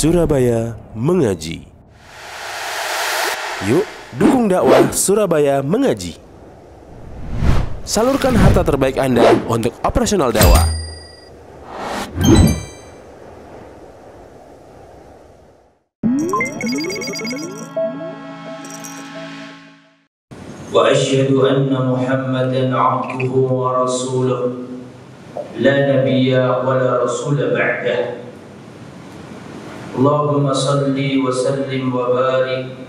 Surabaya Mengaji. Yuk, dukung dakwah Surabaya Mengaji. Salurkan harta terbaik Anda untuk operasional dakwah. Wa asyhadu anna Muhammadan 'abduhu wa rasuluh la nabiyya wa la rasula ba'dah. Allahumma salli wa sallim wa barik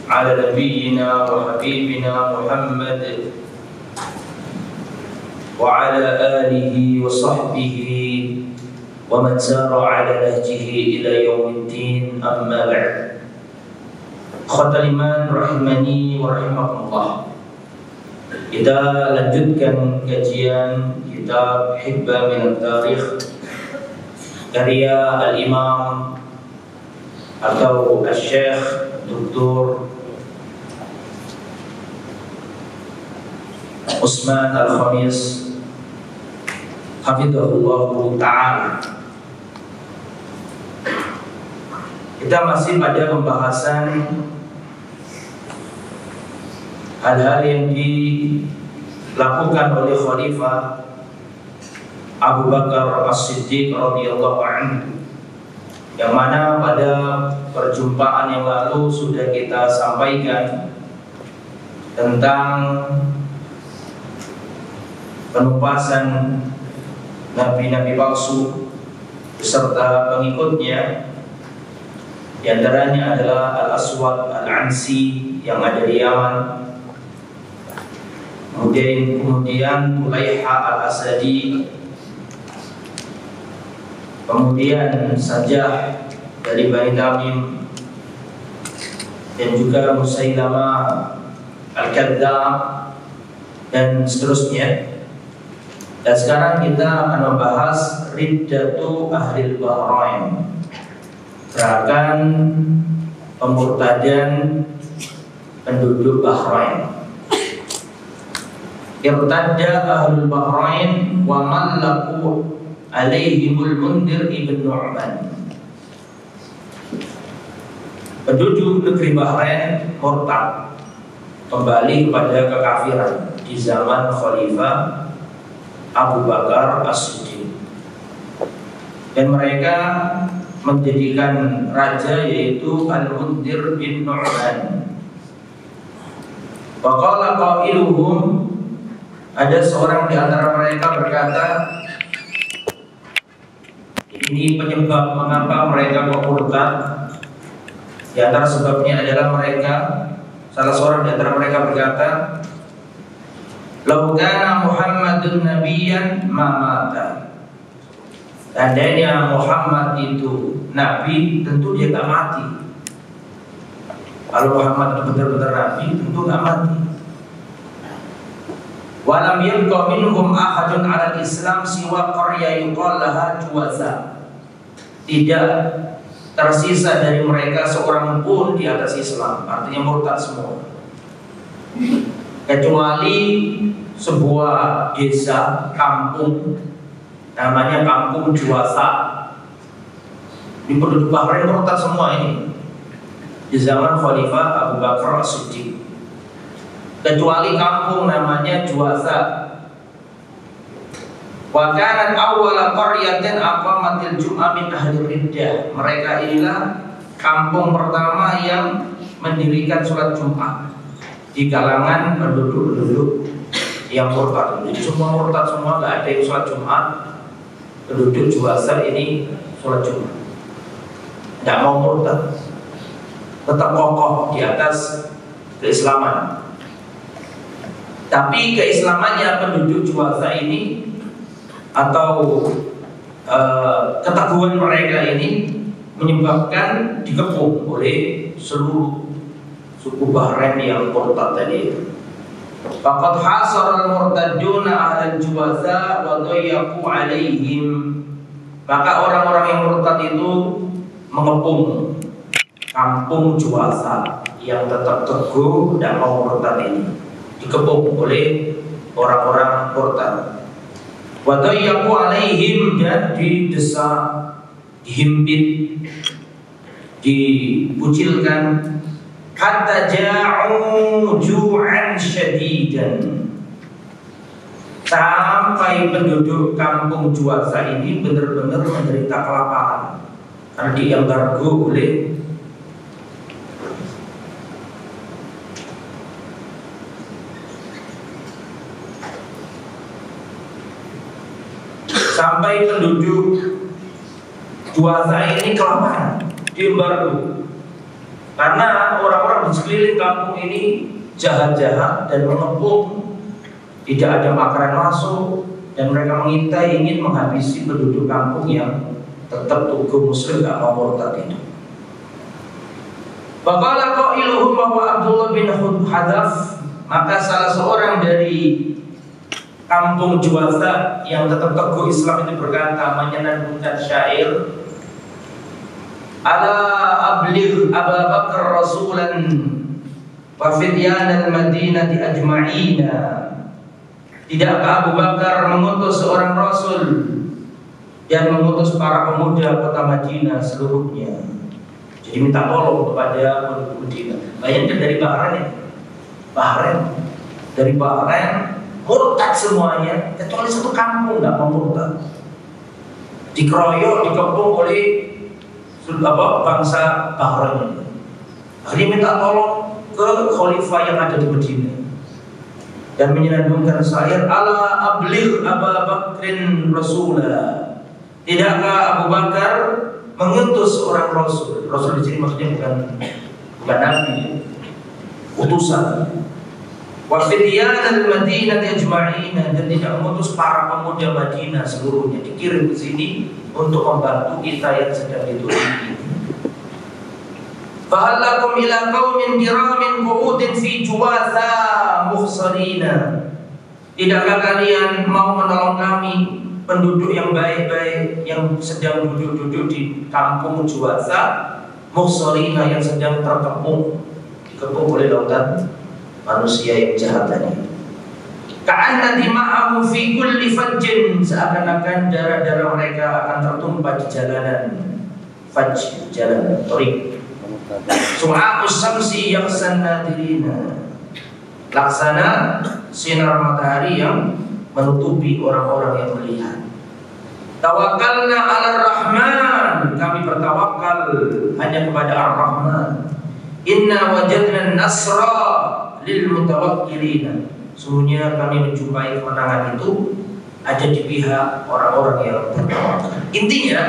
ala nabiyyina wa habibina Muhammad wa ala alihi wa sahbihi wa man sara ala nahjihi ila yaumiddin, amma ba'd. Khatul iman rahimani wa rahimakumullah. Kita lanjutkan kajian kitab Hibba min Tarikh karya Al-Imam atau Al-Syekh Dr. Utsman Al-Khamis hafidhahullah ta'ala. Kita masih pada pembahasan hal-hal yang dilakukan oleh Khalifah Abu Bakar As-Siddiq radhiyallahu anhu, yang mana pada perjumpaan yang lalu sudah kita sampaikan tentang penumpasan nabi-nabi palsu beserta pengikutnya. Di antaranya adalah Al-Aswad Al-Ansi yang ada di Yaman, kemudian Tulaiha Al-Asadi, kemudian Sajah dari Bani Tamim, dan juga Musailamah Al-Kadzdzab, dan seterusnya. Dan sekarang kita akan membahas Riddatu Ahlil Bahrain, gerakan pemurtadan penduduk Bahrain. Irtadda Ahlul Bahrain wa mallaku alaihimul Mundir ibn Nu'man. Penduduk negeri Bahrain murtad, kembali kepada kekafiran di zaman Khalifah Abu Bakar As-Siddiq, dan mereka menjadikan raja yaitu Al-Mundir bin Nu'man. Wa qala qailuhum, ada seorang di antara mereka berkata, ini penyebab mengapa mereka kok murtad. Di antara sebabnya adalah salah seorang di antara mereka berkata, "Lau kana Muhammadun nabiyyan ma mata." Tandanya Muhammad itu nabi, tentu dia gak mati. Kalau Muhammad itu benar-benar nabi, tentu gak mati. Walam yabqa minhum ahadun 'ala al-Islam siwa qarya yuqal laha Juwaza. Tidak tersisa dari mereka seorang pun di atas Islam, artinya murtad semua, kecuali sebuah desa kampung namanya Kampung Juwaza. Di penduduk Bahrain murtad semua ini di zaman Khalifah Abu Bakar As-Siddiq, kecuali kampung namanya Juwaza. Wa kanat awwala qaryatin aqamatil jum'ah min ahli riddah. Mereka inilah kampung pertama yang mendirikan sholat Jumat di kalangan penduduk-penduduk yang murtad. Jadi semua murtad semua, gak ada yang sholat Jumat. Penduduk Juwaza ini sholat Jumat, tidak mau murtad, tetap kokoh di atas keislaman. Tapi keislamannya penduduk Juwaza ini atau keteguhan mereka ini menyebabkan dikepung oleh seluruh suku Bahrain yang murtad tadi itu. Faqad hasara al-murtadduna ahla Juwaza wa dayyaqu alaihim. Maka orang-orang yang murtad itu mengepung kampung Juwaza yang tetap teguh dan mau murtad ini, dikepung oleh orang-orang murtad. Wa dayyaqu alaihim, dan didesak dihimpit, dikucilkan, hatta ja'u ju'an syadidan, sampai penduduk kampung Juwasa ini benar-benar menderita kelaparan karena diembargo oleh sampai penduduk Juwasa ini kelaparan, diembargo karena orang-orang di sekeliling kampung ini jahat-jahat dan mengepung, tidak ada makanan masuk, dan mereka mengintai ingin menghabisi penduduk kampung yang tetap teguh muslim, gak mau murtad itu. Faqala qailuhum wa Abdullah bin Hadaf, maka salah seorang dari kampung Juwasa yang tetap teguh Islam itu berkata, menyenandungkan syair, ala abligh Abu Bakar rasulan wa fidyan al-Madinati ajma'ina. Tidakkah Abu Bakar mengutus seorang rasul dan mengutus para pemuda kota Madinah seluruhnya? Jadi minta tolong kepada penduduk Madinah. Bayangkan dari Bahrain, dari Bahrain murtad semuanya, kecuali satu kampung nggak mau murtad, dikeroyok, dikepung oleh bangsa Bahrain. Akhirnya minta tolong ke khalifah yang ada di Madinah dan menyenandungkan syair, ala abligh Abu Bakrin rasulah. Tidakkah Abu Bakar mengutus seorang rasul? Rasul di sini maksudnya bukan nabi, utusan. Wa fidyan al-Madinah ajma'ina, dan tidak mengutus para pemuda Madinah seluruhnya, dikirim ke sini untuk membantu kita yang sedang dituduki. Fa'allakum ila qaumin kiramin qu'udin fi Juwasa mukhsarina. Tidakkah kalian mau menolong kami, penduduk yang baik-baik yang sedang duduk-duduk di kampung Juwasa, mukhsarina, yang sedang dikepung oleh lautan manusia yang jahat tadi. Ka'anna dima'ahu fi kulli fajjin, seakan-akan darah-darah mereka akan tertumpah di jalanan. Fajj, jalan, tariq. Su'a'us samsi yaghsan nadirina, laksana sinar matahari yang menutupi orang-orang yang melihat. Tawakkalna 'alar Rahman, kami bertawakal hanya kepada Ar-Rahman. Inna wajadna nasra lil mutawakkilina, sungguhnya kami menjumpai kemenangan itu ada di pihak orang-orang yang bertawakal. Intinya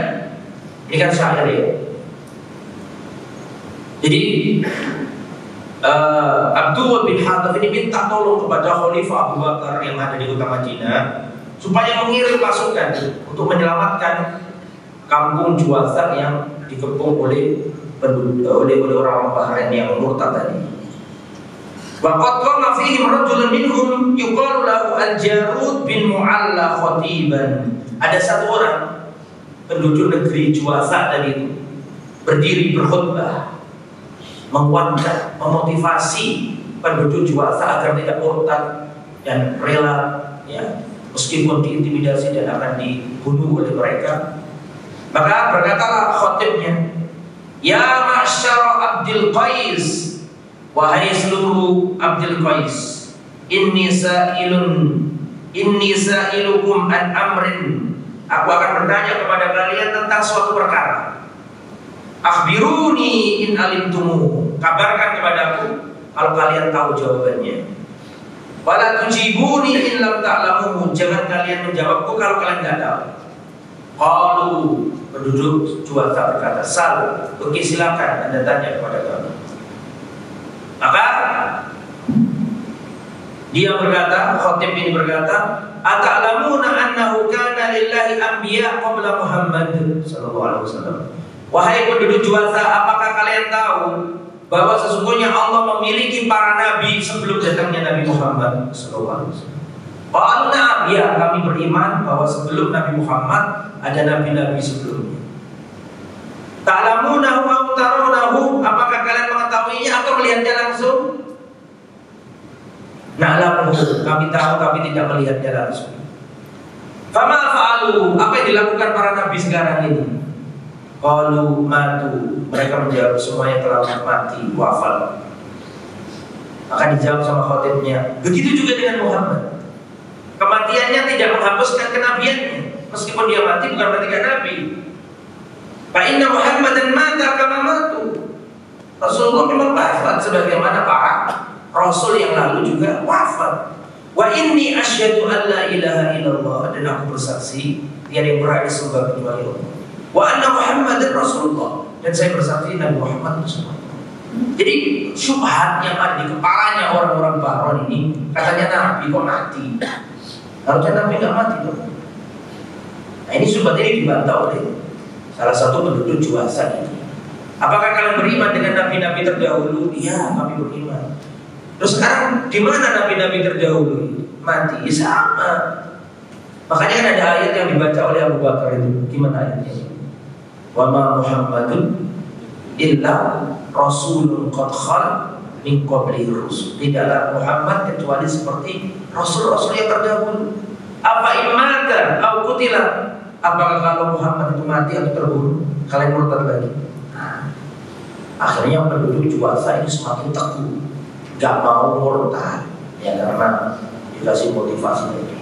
ini kan syair ya. Jadi Abdullah bin Hadaf ini minta tolong kepada Khalifah Abu Bakar yang ada di kota Madinah supaya mengirim pasukan untuk menyelamatkan kampung Juwasa yang dikepung oleh orang-orang Bahrain yang murtad tadi. Wa qad qama fihim rajulun minhum yuqalu lahu Al-Jarud bin Mu'alla khatiban. Ada satu orang penduduk negeri Juwasa tadi itu berdiri berkhutbah, menguatkan, memotivasi penduduk Juwasa agar tidak murtad dan rela, ya, meskipun diintimidasi dan akan dibunuh oleh mereka. Maka berkatalah khatibnya, ya ma'syara Abdul Qais, wahai seluruh Abdul Qais, inni sa'ilukum an amrin, aku akan bertanya kepada kalian tentang suatu perkara. Akhbiruni in alimtumu, kabarkan kepadaku kalau kalian tahu jawabannya. Wala tujibuni in lam ta'lamuhu, jangan kalian menjawabku kalau kalian tidak tahu. Qalu, penduduk Juwasa berkata, sal, oke silakan Anda tanya kepada kami. Maka dia berkata, khatib ini berkata, ata'lamuna annahu kana lillahi anbiya qabla Muhammad sallallahu alaihi wasallam. Wahai penduduk Juwasa, apakah kalian tahu bahwa sesungguhnya Allah memiliki para nabi sebelum datangnya Nabi Muhammad sallallahu alaihi wasallam? Na'am, ya, kami beriman bahwa sebelum Nabi Muhammad ada nabi-nabi sebelumnya. Ta'lamunahu aw tarawnahu, apakah kalian mengetahuinya atau melihatnya langsung? Na'lamu, kami tahu kami tidak melihatnya langsung. Fama fa'alu, apa yang dilakukan para nabi sekarang ini? Qalu matu, mereka menjawab semuanya telah mati, wafat. Maka dijawab sama khatibnya, begitu juga dengan Muhammad. Kematiannya tidak menghapuskan kenabiannya, meskipun dia mati bukan berarti gak nabi. Fa inna Muhammadan mata kama matu. Rasulullah memang wafat sebagaimana para rasul yang lalu juga wafat. Wa inni asyhadu an la ilaha illallah, dan aku bersaksi tiada yang berhak disembah kecuali Allah. Wa anna Muhammadan Rasulullah, dan saya bersaksi Nabi Muhammad Rasulullah. Jadi syubhat yang ada di kepalanya orang-orang Bahrain ini, katanya Nabi kok mati. Harusnya Nabi nggak mati dong. Nah ini syubhat ini dibantah oleh salah satu penduduk Juwasan ini. Apakah kalian beriman dengan nabi-nabi terdahulu? Iya, kami beriman. Terus sekarang di mana nabi-nabi terdahulu mati? Ya sama. Makanya kan ada ayat yang dibaca oleh Abu Bakar itu. Gimana ayatnya? Wa ma Muhammadun illa rasulun qad khal min qablihi rusul. Tidaklah Muhammad kecuali seperti rasul-rasul yang terdahulu. Apa imata au qutila? Apakah kalau Muhammad itu mati atau terbunuh, kalian murtad lagi? Nah, akhirnya penduduk Juwasa ini semakin teguh, gak mau murtad, ya karena dikasih motivasi lagi.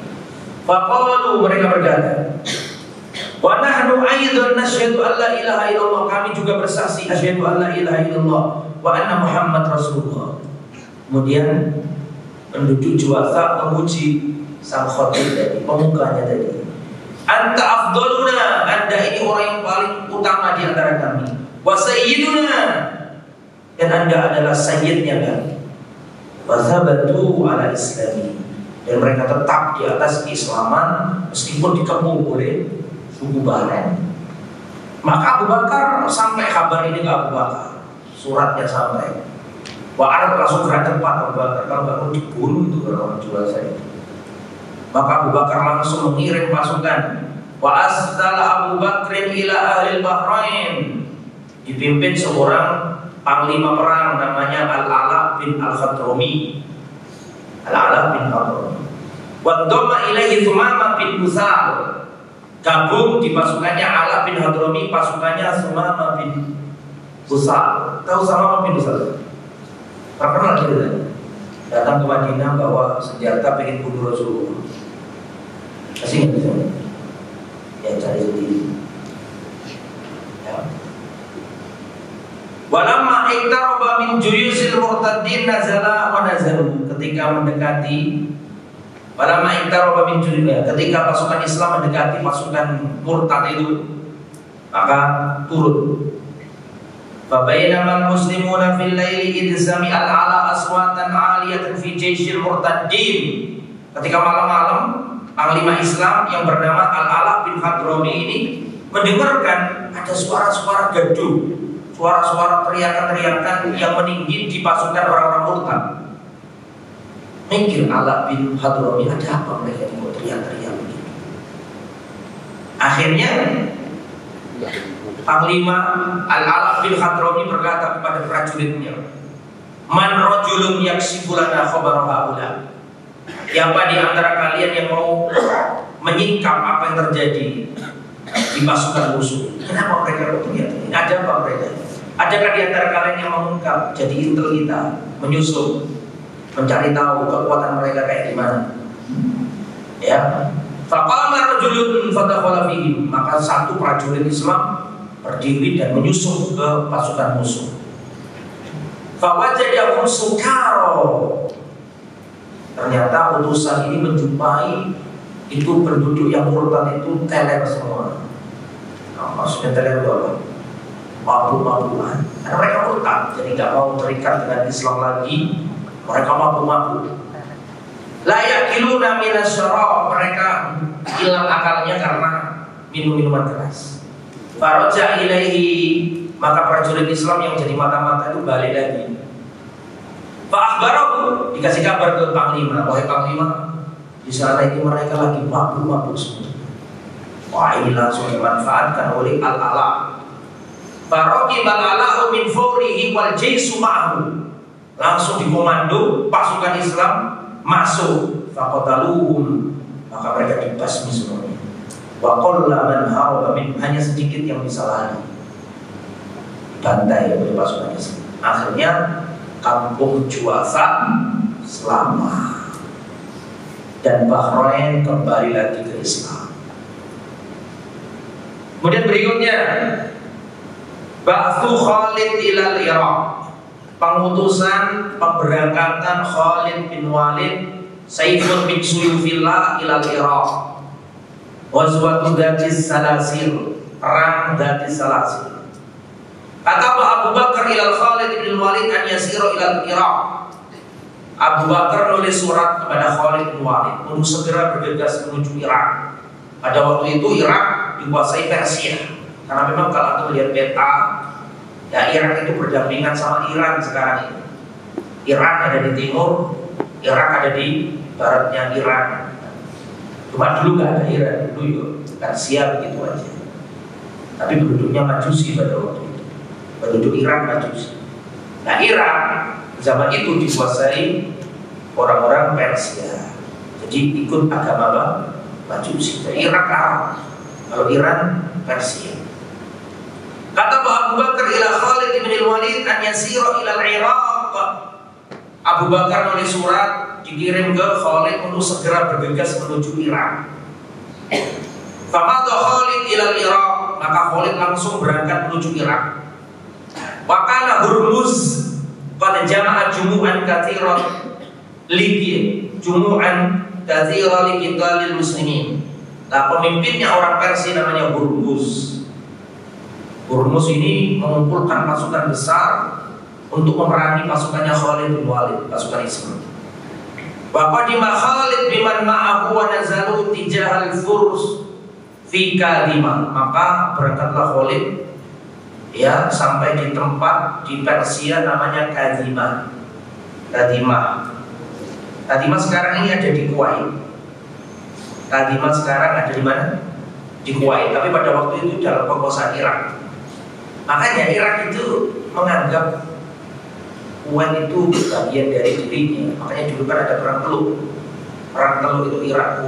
Faqalu, mereka berkata, wa nahnu aidan nasyhadu an la ilaha illallah, kami juga bersaksi asyhadu an la ilaha illallah wa anna Muhammad Rasulullah. Kemudian penduduk Juwasa memuji sang khatib tadi, pemukanya tadi. Anta afdaluna, anda ini orang yang paling utama di antara kami. Wa sayyiduna, dan anda adalah sayyidnya kami. Wa thabatu ala islami, dan mereka tetap di atas keislaman meskipun dikepung oleh suku Bahrain. Maka Abu Bakar sampai kabar ini ke Abu Bakar, suratnya sampai. Wa Arab langsung gerak cepat Abu Bakar, kalau nggak mau dibunuh itu orang jual saya. Maka Abu Bakar langsung mengirim pasukan. Wa asdala Abu Bakrin ila ahli Bahrain, dipimpin seorang panglima perang namanya Al-Ala bin Al-Khadrami. Al-Ala bin Al-Khadrami. Wa dhamma ilaihi Sumama bin Busal, gabung di pasukannya Ala bin Hadrami, pasukannya Sumama bin Busal. Tahu Sumama bin Busal? Terkenal gitu kan? Datang ke Madinah bawa senjata pengen bunuh Rasulullah. Masih ingat bisa? Ya cari sendiri. Ya. Walamma iktaraba min juyusil murtaddin nazala wa nazalu, ketika mendekati walamma iktaraba min juyusil, ketika pasukan Islam mendekati pasukan murtad itu, maka turun. Fa bainama muslimuna fil laili idh sami'al ala aswatan 'aliyatan fi jayshil murtaddin, ketika malam-malam panglima Islam yang bernama Al-Ala bin Hadrami ini mendengarkan ada suara-suara gaduh, suara-suara teriakan-teriakan yang meninggi di pasukan orang-orang murtad. Mikir Ala bin Hadrami, ada apa mereka ini teriak-teriak begitu? Akhirnya panglima Al-Ala bin Hadrami berkata kepada prajuritnya, man rajulun yaksifu lana khabar haula, siapa di antara kalian yang mau menyingkap apa yang terjadi di pasukan musuh? Kenapa mereka berteriak? Ada apa mereka? Adakah di antara kalian yang mengungkap, jadi intel kita, menyusup, mencari tahu kekuatan mereka kayak gimana? Ya, faqama rajulun fadakhala fihim, maka satu prajurit Islam berdiri dan menyusup ke pasukan musuh. Fawajadahum sukaro, ternyata utusan ini menjumpai itu penduduk yang murtad itu teler semua. Nah, maksudnya teler itu apa? Mabuk-mabukan. Karena mereka murtad, jadi nggak mau terikat dengan Islam lagi. Mereka mabuk-mabuk. La yakiluna minas syarab, mereka hilang akalnya karena minum minuman keras. Faraja ilaihi, maka prajurit Islam yang jadi mata-mata itu balik lagi. Fa'akhbarahu, dikasih kabar ke panglima, wahai panglima, di sana ini mereka lagi mabuk-mabuk semua. Wah, ini langsung dimanfaatkan oleh Al-Ala. Faraqib Al-Ala min fawrihi wal jaysu ma'ahu, langsung dikomando pasukan Islam masuk. Faqataluhum, maka mereka dibasmi semuanya. Wa qalla man haraba min, hanya sedikit yang bisa lari. dibantai oleh pasukan Islam. Akhirnya kampung Juwafa selamat dan Bahrain kembali lagi ke Islam. Kemudian berikutnya Ba'tsu Khalid ilal Irak, pengutusan pemberangkatan Khalid bin Walid Saifun bin Suyufillah ilal Irak, Ghazwatu Dzatis Salasil, perang Dzatis Salasil. Kata Abu Bakar ilal Khalid bin Walid an yasira ilal Irak. Abu Bakar menulis surat kepada Khalid bin Walid untuk segera bergegas menuju Irak. Pada waktu itu Irak dikuasai Persia. Karena memang kalau anda melihat peta, ya Irak itu berdampingan sama Iran sekarang ini. Iran ada di timur, Irak ada di baratnya Iran. Cuma dulu nggak ada Iran, dulu Persia begitu aja. Tapi penduduknya Majusi pada waktu itu. Penduduk Iran Majusi. Nah Irak zaman itu dikuasai orang-orang Persia. Jadi ikut agama apa? Majusi. Jadi Irak Arab, kalau Iran Persia. Kata Abu Bakar ila Khalid bin Walid an yasira ila al-Iraq. Abu Bakar menulis surat dikirim ke Khalid untuk segera bergegas menuju Irak. Famadha Khalid ila al-Iraq, maka Khalid langsung berangkat menuju Irak. Wa kana Hurmuz qad jama'a jumu'an katsiran li qitalil muslimin. Nah, pemimpinnya orang Persia namanya Hurmuz. Hurmuz ini mengumpulkan pasukan besar untuk memerangi pasukannya Khalid bin Walid, pasukan Islam. Wa qadima Khalid biman ma'ahu wa nazalu tijahal Furs fi Kadimah. Maka berangkatlah Khalid ya sampai di tempat di Persia namanya Kadimah. Kadimah sekarang ini ada di Kuwait. Kadimah sekarang ada di mana? Di Kuwait. Tapi pada waktu itu dalam kekuasaan Irak. Makanya Irak itu menganggap Kuwait itu bagian dari dirinya. Makanya dulu kan ada perang Teluk. Perang Teluk itu Irak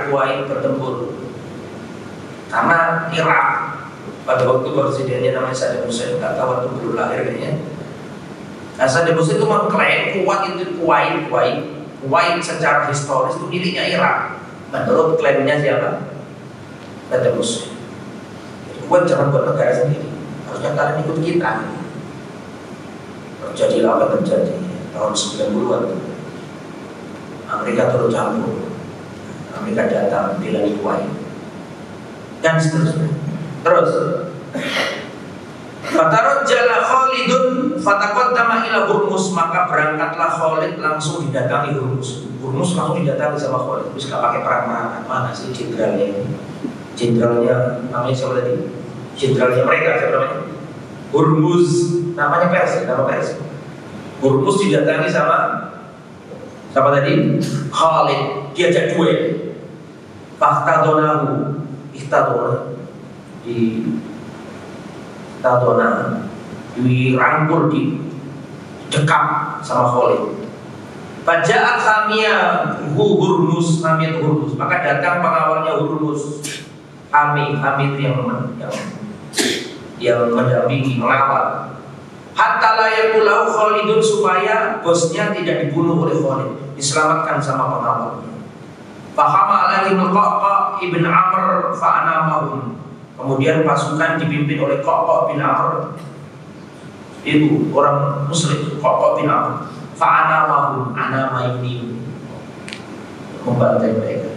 Kuwait bertempur. Karena Irak pada waktu presidennya namanya Saddam Hussein, nggak tahu waktu belum lahir kayaknya. Nah Saddam Hussein itu mengklaim Kuwait secara historis itu miliknya Irak. Menurut klaimnya siapa? Saddam Hussein. Kuwait jangan buat negara sendiri. Harusnya kalian ikut kita. Terjadilah apa terjadi tahun 90-an. Amerika turut campur. Amerika datang bela Kuwait dan seterusnya. Terus fatarajjala Khalidun fataqaddama ila Hurmuz, maka berangkatlah Khalid langsung didatangi Hurmuz. Hurmuz langsung didatangi sama Khalid. Terus gak pakai perang-perangan. Mana sih jenderalnya ini? Jenderalnya namanya siapa tadi? Jenderalnya mereka siapa namanya? Hurmuz, namanya Persia, nama Persia. Hurmuz didatangi sama siapa tadi? Khalid, diajak duel. Fahtadona dirangkul, didekap sama Khalid. Faja'at Hurmuz, maka datang pengawalnya Hurmuz. Hamid yang mendampingi, mengawal. Hatta la yaqulahu Khalidun, supaya bosnya tidak dibunuh oleh Khalid, diselamatkan sama pengawalnya. Fahama alaihi Qaqa ibn Amr fa'anamahum. Kemudian pasukan dipimpin oleh Qaqa bin Amr, itu orang Muslim. Qaqa bin Amr fa'anamahum, anama ini membantai mereka.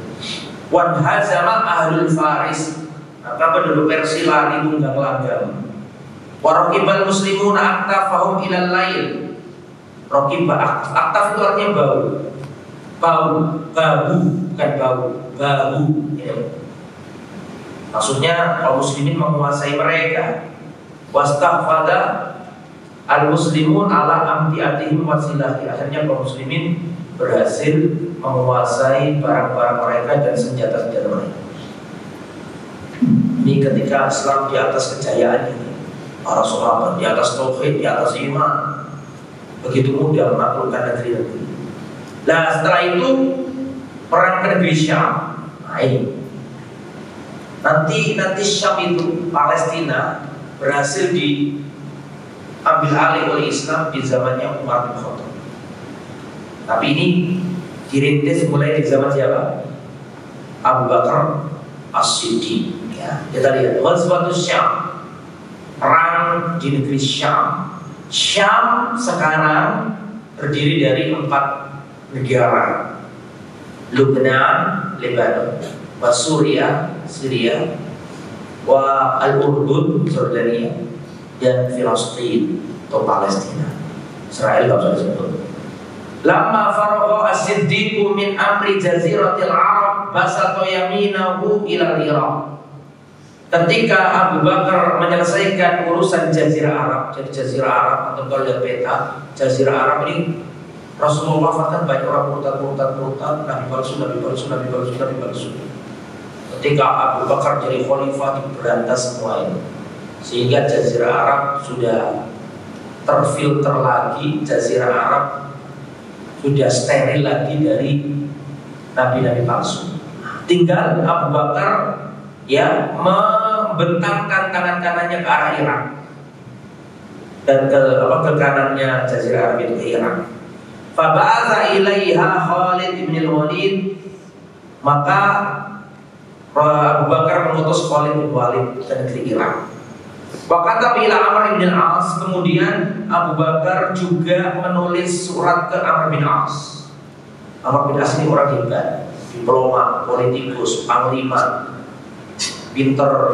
Wan hazama ahlul Faris, maka penduduk Persia lari tunggang langgang. Waraqibal muslimuna aktafahum ilal lail. Raqibah aktaf itu artinya bahu, bukan bahu. Ya. Maksudnya kaum muslimin menguasai mereka. Wastafada al-muslimun ala amtiatihim wasilahi. Akhirnya kaum muslimin berhasil menguasai barang-barang mereka dan senjata-senjata mereka. Ini ketika Islam di atas kejayaan ini, para sahabat di atas tauhid, di atas iman, begitu mudah menaklukkan negeri-negeri. Nah setelah itu perang ke negeri Syam. Nah ini nanti Syam itu, Palestina, berhasil ambil alih oleh Islam di zamannya Umar bin Khattab. Tapi ini dirintis mulai di zaman siapa? Abu Bakar As-Siddiq. Ya, kita lihat Ghazwatus Syam, perang di negeri Syam. Syam sekarang terdiri dari 4 negara: Lebanon, wa Syria, wa Al-Urdun, Jordania, dan Filistin atau Palestina. Israel nggak usah disebut. Lama faragha as-Siddiq min amri jaziratil Arab basata yaminahu ila Iraq. Ketika Abu Bakar menyelesaikan urusan Jazirah Arab, jadi Jazirah Arab atau kalau lihat peta Jazirah Arab ini, Rasulullah wafatkan banyak orang murtad, Nabi palsu. Ketika Abu Bakar jadi khalifah diberantas semua ini, sehingga Jazirah Arab sudah terfilter lagi, Jazirah Arab sudah steril lagi dari nabi-nabi palsu. Tinggal Abu Bakar ya membentangkan tangan kanannya ke arah Irak dan ke kanannya Jazirah Arab itu ke Irak. Faba'atha ilaiha Khalid bin Walid, maka Abu Bakar mengutus Khalid bin Walid ke negeri Irak. Wa kataba ila Amr bin Al-As, kemudian Abu Bakar juga menulis surat ke Amr bin As. Amr bin As ini orang hebat, diplomat, politikus, panglima, pinter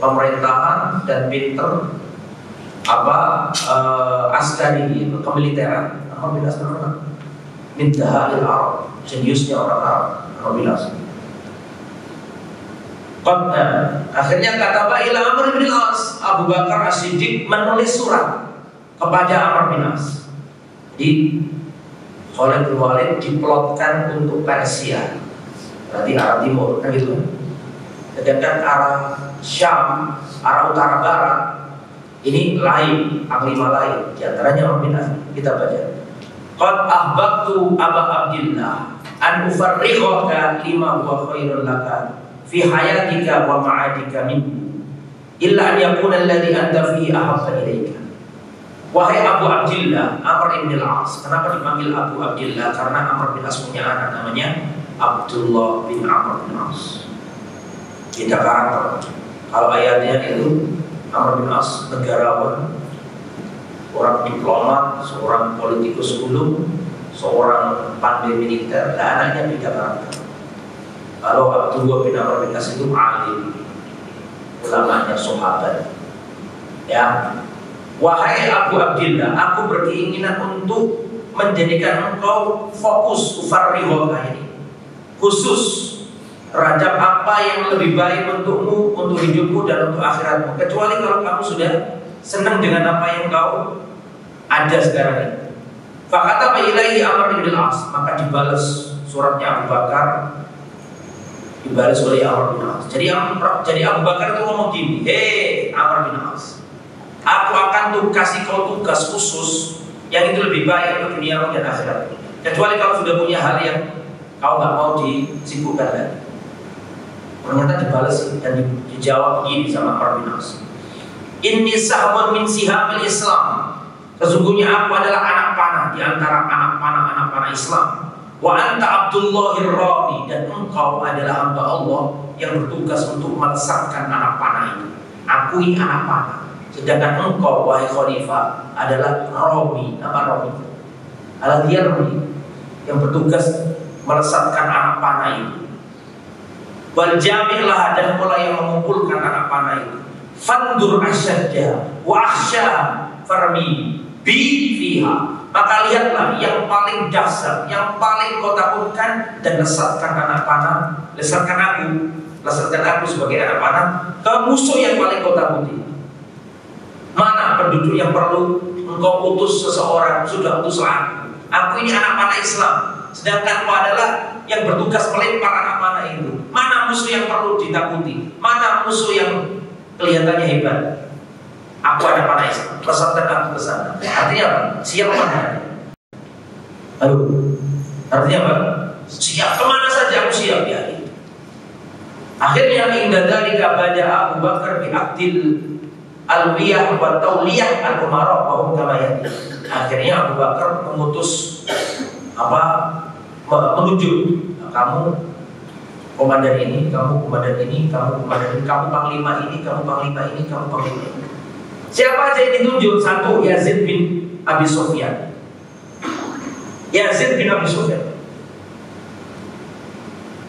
pemerintahan dan pinter askari, kemiliteran. Amr bin As orang min dahail Arab, jeniusnya orang Arab. Amr bin As. Akhirnya kata ila Amr bin Al-As, Abu Bakar As-Siddiq menulis surat kepada Amr bin As. Jadi Khalid bin Walid diplotkan untuk Persia, berarti Arab Timur, kan gitu. Sedangkan arah Syam, arah utara barat ini lain, panglima lain. Di antaranya Amr bin As. Kita baca. Qad ahbabtu Aba Abdillah an ufarrighaka lima huwa khairul laka fi hayatika wa ma'adika minhu illa an yakuna alladhi anta fihi ahabba ilaika. Wahai Abu Abdillah, Amr bin Al-As. Kenapa dipanggil Abu Abdillah? Karena Amr bin As punya anak namanya Abdullah bin Amr bin As. Kita karakter. Kalau ayatnya itu Amr bin As negarawan, orang diplomat, seorang politikus ulung, seorang pandai militer, dan anaknya beda karakter. Kalau Abdullah bin Amr bin As itu alim, ulamanya sahabat. Ya, wahai Abu Abdillah, aku berkeinginan untuk menjadikan engkau fokus ufarrihoka ini, khusus terhadap apa yang lebih baik untukmu, untuk hidupmu dan untuk akhiratmu. Kecuali kalau kamu sudah senang dengan apa yang kau ada sekarang ini. Fakata ilaihi Amr bin Al-As, maka dibalas suratnya Abu Bakar, dibalas oleh Amr bin Al-As. Jadi Abu Bakar itu ngomong gini, hei Amr bin Al-As, aku akan kasih kau tugas khusus yang itu lebih baik untuk dunia dan akhirat. Kecuali kalau sudah punya hal yang kau nggak mau disibukkan lagi. Ternyata dibalas dan dijawab begini sama Amr bin Al-As. Inni sahmun min sihamil Islam. Sesungguhnya aku adalah anak panah di antara anak panah Islam. Wa anta Abdullahir Rami, dan engkau adalah hamba Allah yang bertugas untuk melesatkan anak panah itu. Aku ini anak panah. Sedangkan engkau wahai khalifah adalah Rami. Apa Rami? Adalah dia Rami yang bertugas melesatkan anak panah itu. Wal jami'lah, dan mulai yang mengumpulkan anak panah itu. Fandur asyadda wa akhsha farmi bi fiha, maka lihatlah yang paling dahsyat, yang paling kau takutkan, dan lesatkan anak panah, lesatkan aku sebagai anak panah ke musuh yang paling kau takuti. Mana penduduk yang perlu engkau utus seseorang, sudah utuslah aku ini anak panah Islam, sedangkan kau adalah yang bertugas melempar anak panah itu. Mana musuh yang perlu ditakuti, mana musuh yang kelihatannya hebat? Aku ada panah Islam, lesatkan aku ke sana. Artinya apa? Siap mana? Artinya apa? Siap kemana saja aku siap ya. Akhirnya indah dari kepada Abu Bakar bi'akdil alwiyah wa tauliyah al-umara wa hum kama yati. Akhirnya Abu Bakar mengutus menunjuk, kamu komandan ini, kamu komandan ini, kamu komandan ini, kamu panglima ini, kamu panglima ini, kamu panglima ini. Siapa aja yang ditunjuk? Satu, Yazid bin Abi Sufyan. Yazid bin Abi Sufyan.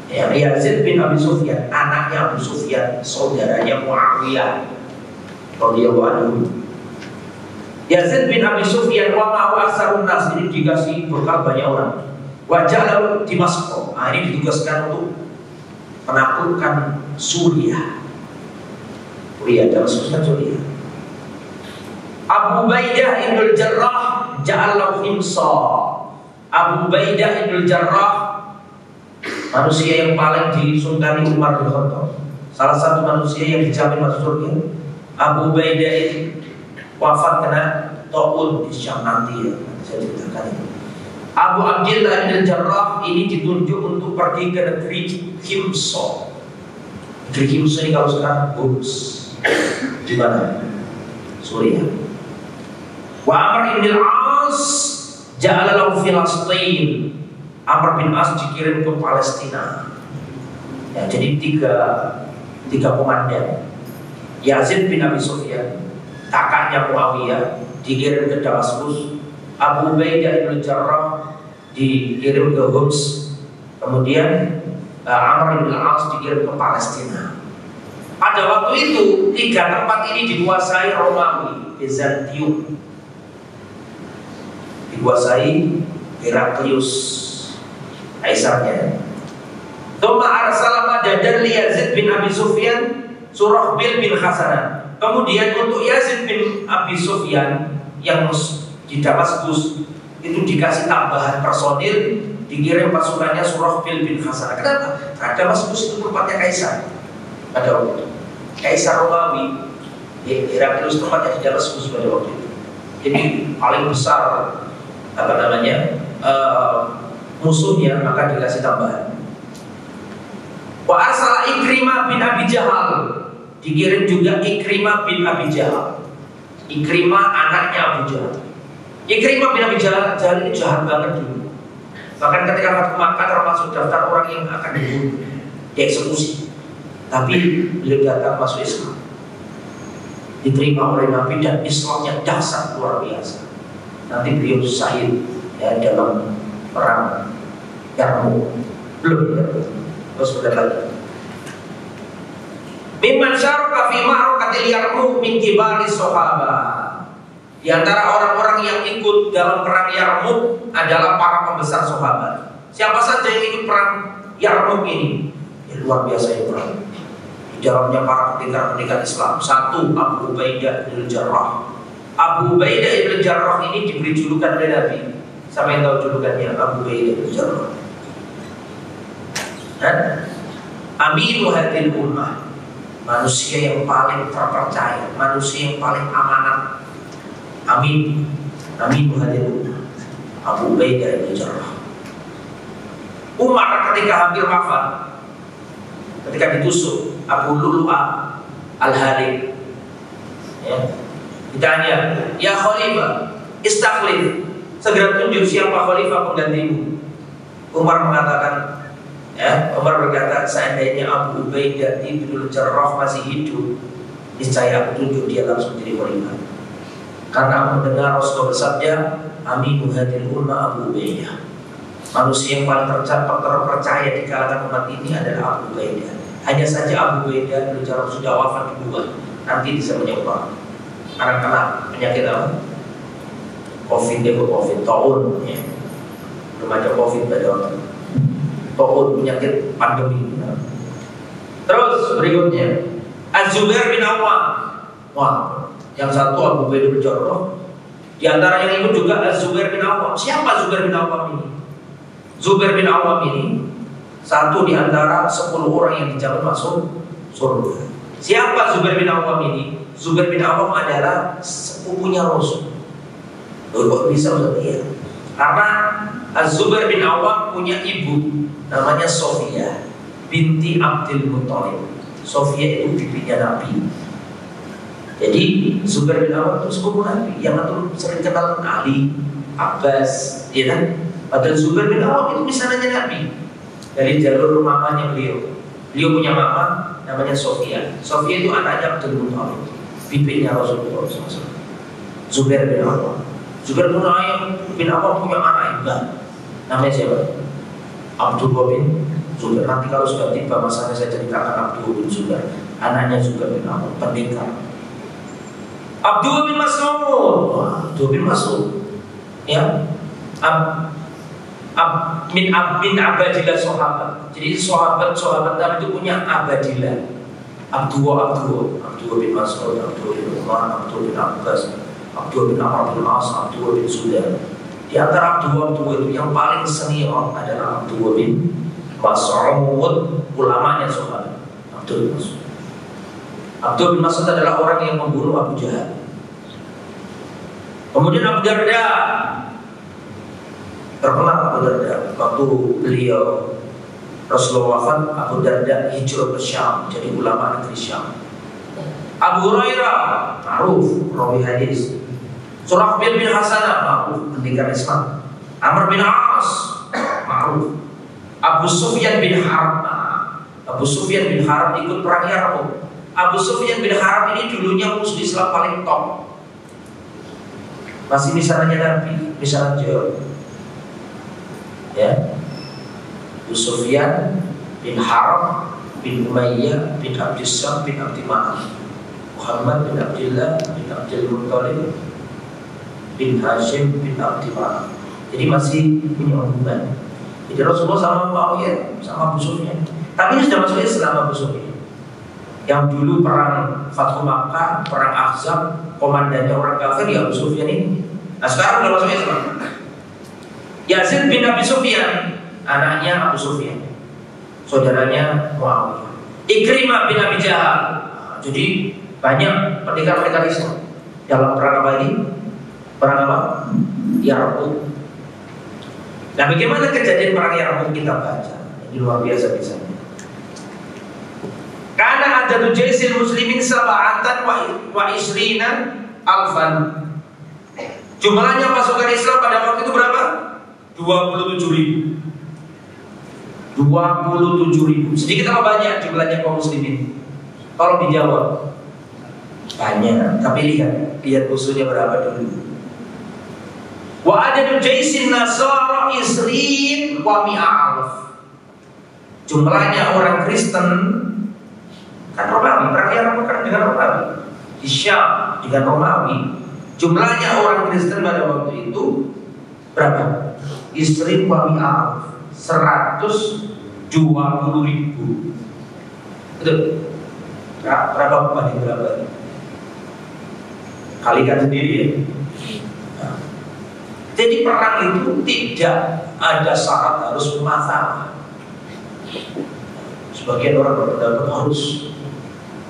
Ya, Yazid bin Abi Sufyan, anaknya Abu Sufyan, saudaranya Muawiyah radhiyallahu anhu. Yazid bin Abi Sufyan wa ma'u aksarun nas, ini dikasih bekal banyak orang. Wajah Damaskus. Nah, ini ditugaskan untuk menaklukkan Suriah. Damaskus kan Suriah. Abu Ubaidah ibn Jarrah ja'alahu himsa. Abu Ubaidah ibn Jarrah, manusia yang paling disultani Umar bin Khattab, salah satu manusia yang dijamin masuk surga. Abu Ubaidah ini wafat kena taun di Syam nanti ya, saya ceritakan ini. Abu Abdillah bin Jarrah ini ditunjuk untuk pergi ke negeri Himsa. Negeri Himsa ini kalau sekarang Homs, di mana? Suriah. Wa Amr bin Al-As ja'ala lahu Filastin. Amr bin As dikirim ke Palestina. Ya, jadi tiga komandan. Yazid bin Abi Sufyan, kakaknya Muawiyah, dikirim ke Damaskus. Abu Ubaidah bin Jarrah dikirim ke Homs. Kemudian Amr bin Al-As dikirim ke Palestina. Pada waktu itu tiga tempat ini dikuasai Romawi, Bizantium, dikuasai Heraklius, kaisarnya. Thumma arsala madadan li Yazid bin Abi Sufyan Surahbil bin Hasanah. Kemudian untuk Yazid bin Abi Sufyan yang di Damaskus itu dikasih tambahan personil, dikirim pasukannya Surahbil bin Hasanah. Kenapa? Karena Damaskus itu tempatnya kaisar pada waktu itu. Kaisar Romawi, Heraklius tempatnya di Damaskus pada waktu itu. Jadi paling besar musuhnya, maka dikasih tambahan. Wa arsala Ikrimah bin Abi Jahal, dikirim juga Ikrimah bin Abi Jahal. Ikrimah anaknya Abu Jahal. Ikrimah bin Abi Jahal ini jahat banget dulu. Bahkan ketika Fathu Makkah termasuk daftar orang yang akan dibunuh, dieksekusi. Tapi beliau datang masuk Islam, diterima oleh Nabi dan Islamnya dahsyat luar biasa. Nanti beliau syahid ya dalam perang Yarmuk. Terus berkata, mimman syaraka fi ma'rakatil Yarmuk min kibari sahabat. Di antara orang-orang yang ikut dalam perang Yarmuk adalah para pembesar sahabat. Siapa saja yang ikut perang Yarmuk ini? Ya, luar biasa ya perang. Di dalamnya para pendekar-pendekar Islam. Satu, Abu Ubaidah bin Jarrah. Abu Ubaidah bin Jarrah ini diberi julukan oleh Nabi. Siapa yang tahu julukannya? Abu Ubaidah bin Jarrah. Dan Aminu hadil ummah, manusia yang paling terpercaya, manusia yang paling amanat. Aminu hadil ummah, Abu Ubaidah bin Jarrah. Umar ketika hampir wafat, ketika ditusuk Abu Lu'lu'ah Al-Halik, ya, ditanya, ya Khalifah, istakhlif, segera tunjuk siapa Khalifah penggantimu. Umar mengatakan, Umar berkata, seandainya Abu Ubaidah bin Jarrah masih hidup, niscaya aku tunjuk dia langsung jadi Khalifah. Karena aku mendengar Rasulullah bersabda, Aminu hadil ummah Abu Ubaidah, manusia yang paling terpercaya di kalangan umat ini adalah Abu Ubaidah. Hanya saja Abu Ubaidah bin Jarrah sudah wafat duluan, nanti bisa menyumbang karena kena penyakit apa? Covid, taun, ya. Belum ada Covid pada waktu itu. Taun, penyakit pandemi. Terus berikutnya Az-Zubair bin Awam. Wah, yang satu Abu Ubaidah bin Jarrah. Di antara yang ikut juga Az-Zubair bin Awam. Siapa Zubair bin Awam ini? Zubair bin Awam ini satu di antara 10 orang yang dijamin masuk surga. Siapa Zubair bin Awam ini? Zubair bin Awam adalah sepupunya Rasul. Kok bisa Iya. Karena Az-Zubair bin Awam punya ibu namanya Sofia binti Abdul Muttalib. Sofia itu bibinya Nabi. Jadi Zubair bin Awam itu sepupu Nabi. Yang itu sering kenal Ali, Abbas, ya kan? Padahal Zubair bin Awam itu misalnya Nabi dari jalur mamanya beliau. Beliau punya mama namanya Sofia. Sofia itu anaknya Abdul Muthalib, bibitnya Rasulullah SAW. Zubair bin Awam. Zubair bin Awam punya anak juga. Namanya siapa? Abdullah bin Zubair. Nanti kalau sudah tiba masanya saya ceritakan Abdullah bin Zubair. Anaknya Zubair bin Awam, pendekar. Abdullah bin Mas'ud. Abdullah bin Mas'ud. Ya. Bin Abadillah sahabat. Jadi sahabat Nabi itu punya Abadillah. Abdullah bin Mas'ud, Abdullah bin Umar, Abdullah bin Abbas, Abdullah bin Amr bin As, Abdullah bin Zubair. Di antara Abdullah itu yang paling senior adalah Abdullah bin Mas'ud, ulamanya sahabat. Abdullah bin Mas'ud. Abdullah bin Mas'ud adalah orang yang membunuh Abu Jahal. Kemudian Abu Darda, terkenal Abu Darda. Waktu beliau Rasulullah wafat, Abu Darda hijrah ke Syam, jadi ulama negeri Syam. Abu Hurairah, ma'ruf, rawi hadis. Surahbil bin Hasanah, ma'ruf, pendekar Islam. Amr bin As, ma'ruf. Abu Sufyan bin Harb. Abu Sufyan bin Harb ikut perang Yarmuk. Abu Sufyan bin Harb ini dulunya musuh Islam paling top. Masih misalnya Nabi, misalnya jauh. Ya, Abu Sufyan bin Harb bin Umayyah bin Abdissam bin Abdi Manaf, Muhammad bin Abdullah bin Abdul Muttalib bin Hashim bin Abdi Manaf. Jadi masih punya hubungan. Jadi Rasulullah sama Muawiyah sama Abu Sufyan. Tapi ini sudah masuk Islam Abu Sufyan. Yang dulu perang Fathu Makkah, perang Ahzab, komandannya orang kafir ya Abu Sufyan ini. Nah sekarang sudah masuk Islam. Yazid bin Abi Sufyan, anaknya Abu Sufyan, saudaranya Muawiyah. Ikrimah bin Abi Jahal. Jadi banyak pendekar-pendekar Islam dalam perang apa ini? Perang apa? Yarmuk. Nah bagaimana kejadian perang Yarmuk kita baca? Ini luar biasa biasanya. Karena ada tujaisil muslimin sab'atan wa isrina alfan. Jumlahnya pasukan Islam pada waktu itu berapa? 27.000. 27.000. Sedikit apa banyak jumlahnya kaum muslimin? Kalau dijawab banyak, tapi lihat musuhnya berapa dulu. Wa adadu jaisin nasara isrin wa mi'alf. Jumlahnya orang Kristen kan Romawi, perang Yarmuk kan dengan Romawi. Di Syam dengan Romawi. Jumlahnya orang Kristen pada waktu itu berapa? Isrin wa mi'alf, 120.000. Betul? Berapa banding berapa? Kalikan sendiri ya. Nah. Jadi perang itu tidak ada syarat harus masalah. Sebagian orang berpendapat harus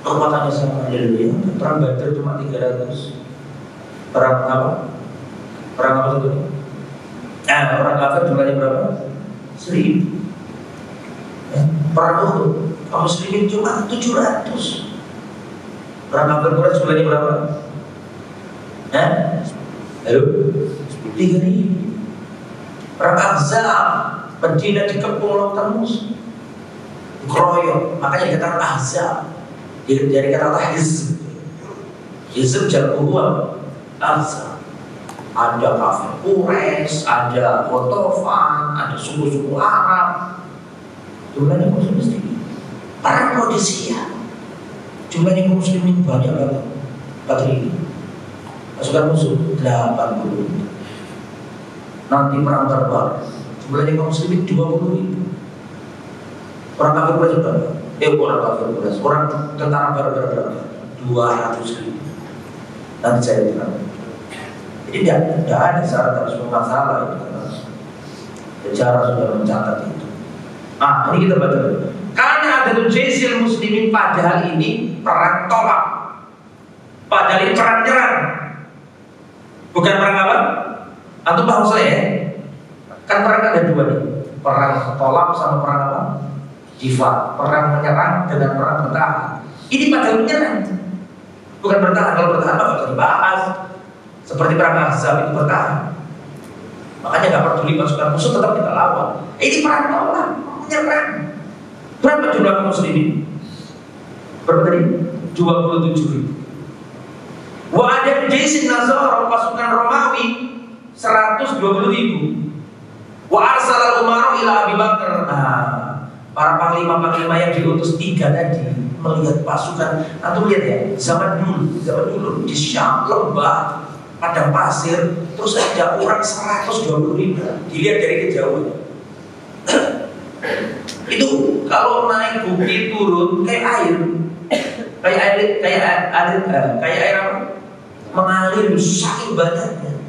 kekuatannya sama ya. Perang Badar cuma 300. Perang apa? Perang apa itu? Orang kafir jumlahnya berapa? 1.000. Ya. Perang Uhud kaum muslimin cuma 700. Perang kafir Quraisy jumlahnya berapa? Halo? 3.000. Perang Ahzab, Madinah dikepung lautan musuh, keroyok, makanya dikatakan Ahzab. Dari kata Hizb. Hizb jagoan Ahzab. Ada kafir Quraisy, ada Qatafan, ada suku-suku Arab. Jumlahnya kaum muslimin. Perang Qadisiyah, jumlahnya kaum muslimin banyak banget. 4.000. Pasukan musuh 80. Nanti perang Barbar, jumlahnya kaum muslimin 20.000. Orang kafir Quraisy berapa? Orang kafir Quraisy, orang tentara Barbar berapa? 200.000. Nanti saya bilang. Jadi tidak ada syarat harus bermasalah itu karena sejarah sudah mencatat itu. Ini kita baca dulu. Karena ada tujaisil muslimin, padahal ini perang tolak, padahal ini perang nyerang, bukan perang apa? Antum paham saya ya? Kan perang ada dua nih, perang tolak sama perang apa? Difat, perang menyerang dengan perang bertahan. Ini padahal menyerang. Bukan bertahan, kalau bertahan nggak usah dibahas. Seperti perang Ahzab itu bertahan. Makanya nggak peduli pasukan musuh, tetap kita lawan. Ini perang lawan, menyerang. Berapa jumlah kaum muslimin? Berapa tadi? 27.000. Wa ada jaisin Nazar, pasukan Romawi 120.000. Wa arsalal umara ila Abi Bakar. Nah, para panglima-panglima yang diutus 3 tadi melihat pasukan. Antum lihat ya, zaman dulu di Syam, lembah, padang pasir, terus ada orang 120.000. Dilihat dari kejauhan. Itu kalau naik bukit turun kayak air, kayak air apa? Mengalir saking banyaknya.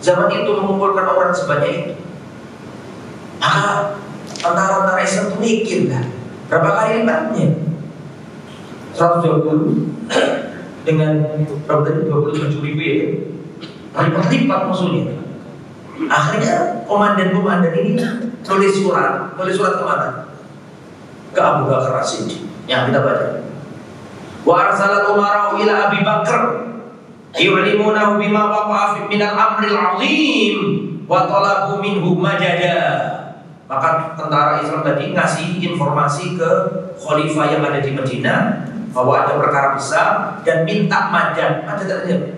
Zaman itu mengumpulkan orang sebanyak itu. Maka tentara-tentara Islam itu mikir lah, berapa kali lipatnya? 120 dengan berapa tadi? 27.000 ya. Lipat-lipat musuhnya. Akhirnya komandan-komandan ini nulis surat kemana? Ke Abu Bakar As-Siddiq yang kita baca. Wa arsalat umara ila Abi Bakar yu'limunahu bima waqa'a min al-amril 'azim wa talabu minhu majada. Maka tentara Islam tadi ngasih informasi ke khalifah yang ada di Madinah bahwa ada perkara besar dan minta majad. Majad apa?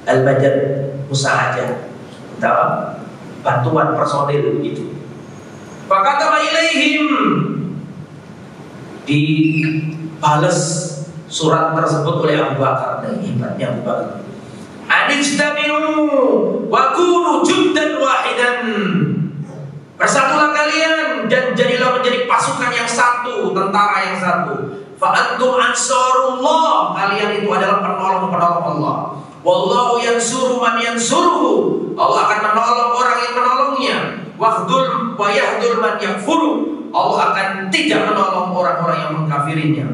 Al-majad musa'adah. Minta bantuan personil begitu. Fakataba ilaihim, dibales surat tersebut oleh Abu Bakar. Dan hebatnya Abu Bakar. Anistami'u wa kunu juddan wahidan. Bersatulah kalian dan jadilah menjadi pasukan yang satu, tentara yang satu. Fa antum ansarullah, kalian itu adalah penolong-penolong Allah. Wallahu yansuru man yansuruhu, Allah akan menolong orang yang menolongnya. Wahdul wa yahdul man yakfuru, Allah akan tidak menolong orang-orang yang mengkafirinya.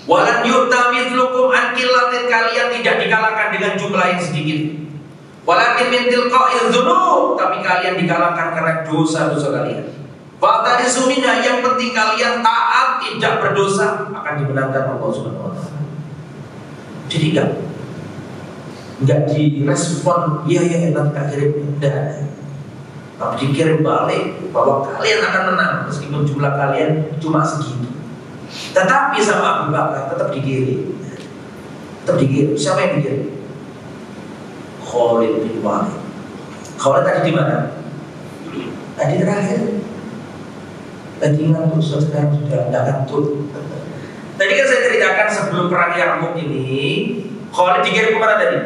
Walan yu'ta mithlukum an qillatin, kalian tidak dikalahkan dengan jumlah yang sedikit. Walakin min tilqa'il dzunub, tapi kalian dikalahkan karena dosa-dosa kalian. Fa'tarizu minha, yang penting kalian taat, tidak berdosa, akan dibenarkan Allah Subhanahu wa taala. Jadi enggak direspon, iya nanti tak kirim, enggak. Tapi dikirim balik bahwa kalian akan menang meskipun jumlah kalian cuma segitu. Tetapi sama Abu Bakar tetap dikirim. Siapa yang dikirim? Khalid bin Walid. Khalid tadi di mana? Tadi terakhir. Tadi ngantuk, sekarang sudah tidak ngantuk. Tadi kan saya ceritakan sebelum perang Yarmuk ini, Khalid dikirim kemana tadi?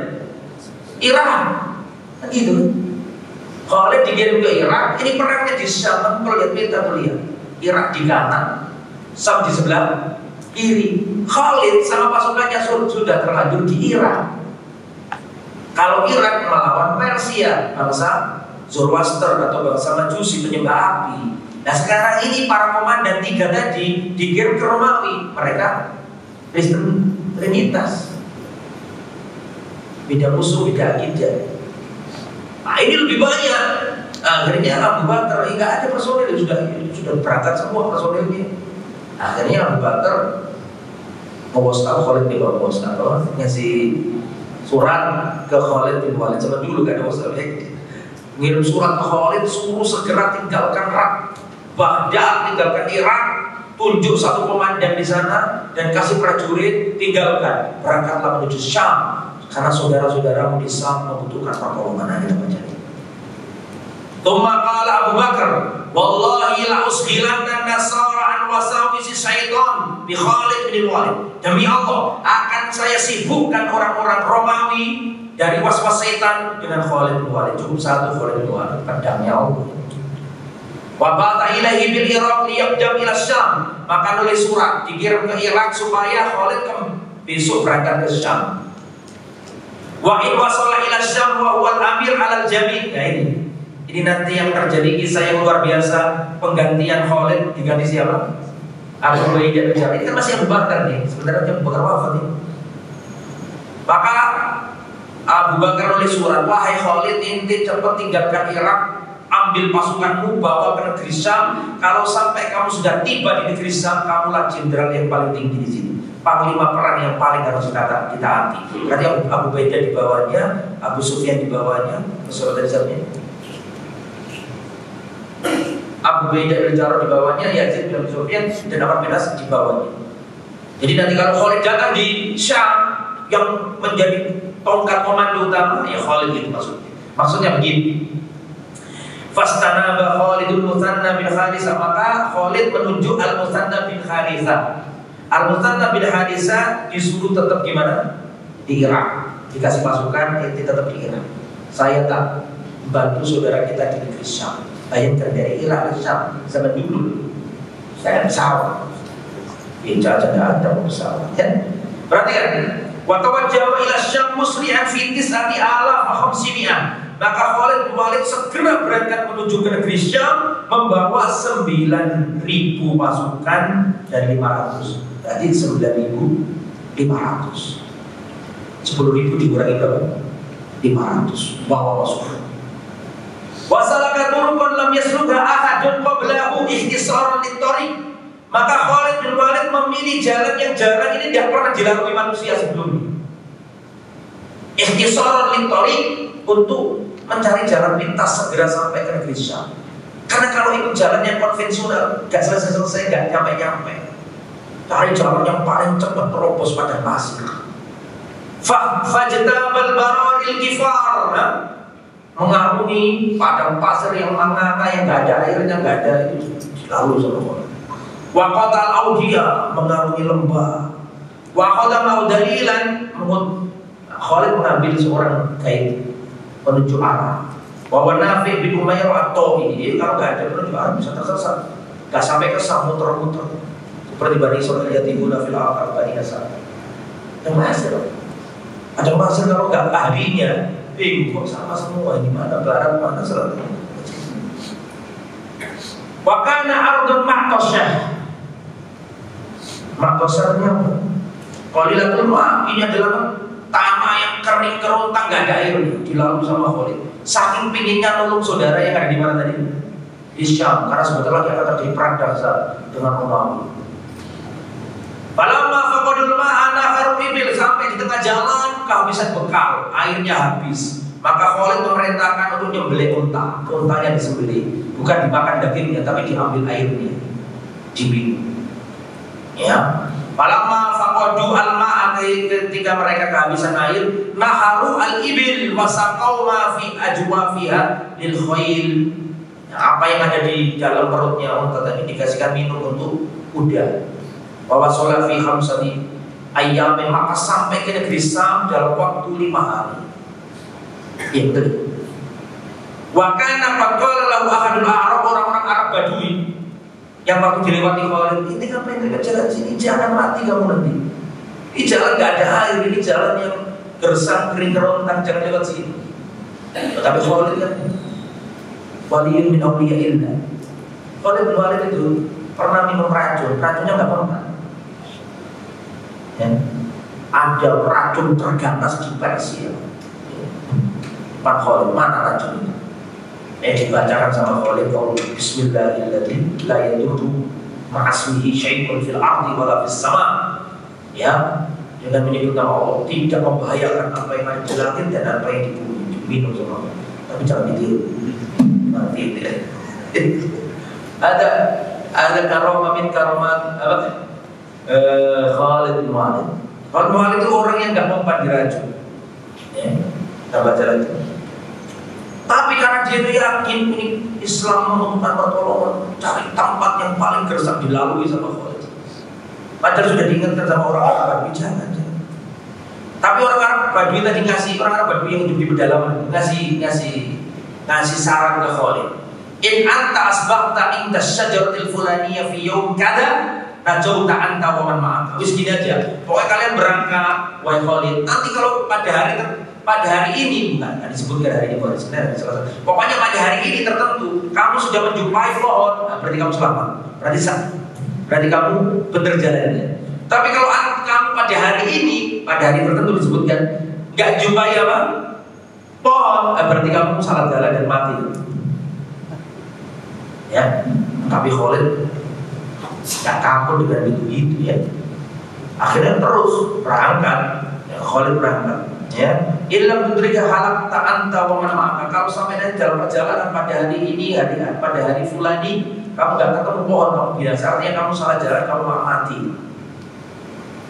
Irak. Kan gitu. Khalid dikirim ke Irak. Ini perangnya di Syam. Kalau lihat peta lihat, Irak di kanan, Syam di sebelah kiri. Khalid sama pasukannya sudah terlanjur di Irak. Kalau Irak melawan Persia, bangsa Zoroaster atau bangsa Majusi, penyembah api. Nah sekarang ini para komandan 3 tadi dikirim ke Romawi. Mereka Kristen Trinitas, beda musuh, beda akidah. Nah ini lebih banyak. Akhirnya Abu Bakar nggak ada personil, sudah berangkat semua personilnya. Akhirnya Abu Bakar tahu Khalid bin Walid ngasih surat ke Khalid bin Walid. Sama dulu gak ada WhatsApp, ngirim surat ke Khalid, suruh segera tinggalkan Baghdad, tinggalkan Irak, tunjuk satu komandan di sana dan kasih prajurit, tinggalkan, berangkatlah menuju Syam karena saudara-saudaramu di Syam membutuhkan pertolongan. Kita baca. Tsumma qala Abu Bakar, wallahi la usghilanna nasara an wasawisi syaitan bi Khalid bin Walid. Demi Allah, akan saya sibukkan orang-orang Romawi dari was-was setan dengan Khalid bin Walid. Cukup satu Khalid bin Walid, pedangnya Allah. Wa ba'atha ilaihi bil Iraq liyabda ila Syam. Maka nulis surat dikirim ke Irak supaya Khalid besok berangkat ke Syam. Wa in wasala ila Syam wa huwa al-amir 'ala al-jami'. Nah ini nanti yang terjadi kisah yang luar biasa, penggantian Khalid diganti siapa? Abu Ubaidah bin Jarrah. Ini kan masih Abu Bakar nih, sebenarnya Abu Bakar wafat nih. Maka Abu Bakar nulis surat, wahai Khalid, inti cepat tinggalkan Irak, ambil pasukanmu, bawa ke negeri Syam. Kalau sampai kamu sudah tiba di negeri Syam, kamulah jenderal yang paling tinggi di sini, panglima perang yang paling harus kita taati. Berarti Abu Ubaidah di bawahnya, Abu Sufyan di bawahnya, saudara Zainnya. Abu Ubaidah ditaruh di bawahnya, Yazid bin Abi Sufyan dan Amr bin As di bawahnya. Jadi nanti kalau Khalid datang di Syam, yang menjadi tongkat komando utama ya Khalid itu maksudnya. Maksudnya begini. Fastanaba Khalidul Mutsanna bin Haritsah, maka Khalid menunjuk Al-Mutsanna bin Haritsah. Al-Mutsanna bin Haritsah disuruh tetap gimana? Di Irak. Dikasih pasukan, tetap di Irak. Saya tak bantu saudara kita di negeri Syam. Bayangkan dari Irak ke Syam zaman dulu. Saya pesawat. Tidak ada pesawat. Ya? Perhatikan. Wa tawajjaha ila Syam musri'an fi 9,500. Maka Khalid bin Walid segera berangkat menuju ke negeri Syam membawa 9.000 pasukan dari 500. Berarti 9.500. 10.000 dikurangi berapa? 500. Bawa pasukan. Wa salaka turuqan lam yasluka ahadun qablahu ihtisaran lit-thariq. Maka Khalid bin Walid memilih jalan yang ini tidak pernah dilalui manusia sebelumnya. Ihtisaran lit-thariq, untuk mencari jalan pintas segera sampai ke negeri Syam. Karena kalau ikut jalan yang konvensional, gak selesai-selesai, gak nyampe-nyampe. Cari jalan yang paling cepat terobos pada pasir. Fajtabal bararil kifar, mengarungi padang pasir yang menganga, yang gak ada airnya, gak ada itu. Lalu sama Khalid. Wa qatal audiyah, mengarungi lembah. Wa qadama dalilan, Khalid mengambil seorang guide menuju arah. Wa Nafi' bin Umayyah at-Tawi, kalau nggak ada menuju arah bisa tersesat. Nggak sampai ke Syam, muter-muter. Seperti Bani Israil yatibuna fil ardh Bani Nasr. Ada masir. Ada masir kalau nggak ahlinya, bingung kok sama semua. Ini mana barat, mana selatan. Wa kana ardun ma'tasyah. Ma'tasyahnya qalilatul ma', ini adalah tanah yang kering kerontang, gak ada air, dilalui sama Khalid. Saking pinginnya nolong saudara yang ada di mana tadi? Di Syam, karena sebentar lagi akan terjadi perang dahsyat dengan Romawi. Falamma faqadul ma'a naharu ibil, sampai di tengah jalan kehabisan bekal, airnya habis. Maka Khalid memerintahkan untuk nyembelih unta. Untanya disembelih, bukan dimakan dagingnya, tapi diambil airnya, diminum. Ya. Falamma faqadu al-ma'a, ketika mereka kehabisan air, naharu al-ibil wasaqau ma fi ajwafiha lil khayl. Apa yang ada di dalam perutnya unta tadi dikasihkan minum untuk kuda. Wa wasala fi khamsati ayyam, maka sampai ke negeri Syam dalam waktu 5 hari. Ya betul. Wa kana qad qala lahu ahadul a'rab, orang-orang Arab Badui yang waktu dilewati Khalid, ini ngapain dekat jalan sini? Jangan mati kamu nanti. Ini jalan gak ada air, ini jalan yang gersang, kering kerontang, jangan lewat sini. Tapi Khalid kan waliyun min awliyaillah. Khalid bin Walid itu pernah minum racun, racunnya gak pernah. Ya. Ada racun terganas di Persia. Pak Khalid, mana racun itu? Dibacakan sama Khalid, Bismillahirrahmanirrahim, la yadurru ma'asmihi syai'un fil ardi wala fis sama. Ya, dengan menyebut nama Allah tidak membahayakan apa yang ada di langit dan apa yang di bumi. Minum sama Allah, tapi jangan ditiru. Mati ya. Ada karomah min karomat apa? Khalid bin Walid. Khalid bin Walid itu orang yang nggak mempan diracun. Ya, kita baca lagi. Tapi karena dia yakin ini Islam membutuhkan pertolongan, cari tempat yang paling gersang, dilalui sama Khalid. Padahal sudah diingatkan sama orang Arab, jangan. Tapi orang Arab Badui tadi ngasih, orang Arab Badui yang hidup di pedalaman ngasih saran ke Khalid. In anta asbaqta inda syajaratil fulaniyah fi yawm kada najauta anta wa man ma'aka. Wis gini aja. Pokoknya kalian berangkat wahai Khalid. Nanti kalau pada hari ini, bukan disebutkan hari ini, pokoknya pada hari ini tertentu kamu sudah menjumpai pohon, nah, berarti kamu selamat, berarti kamu benar jalannya. Tapi kalau kamu pada hari ini, pada hari tertentu disebutkan nggak jumpai apa pohon, nah, berarti kamu salah jalan dan mati. ya. Tapi Khalid nggak takut dengan itu ya. Akhirnya terus berangkat, ya, Khalid berangkat, ya. Illam tudrika halak ta'anta wa man ma'aka. Kalau sampai nanti dalam perjalanan pada hari ini, pada hari fulani, kamu nggak ketemu pohon, kamu biasa, artinya kamu salah jalan, kamu mati.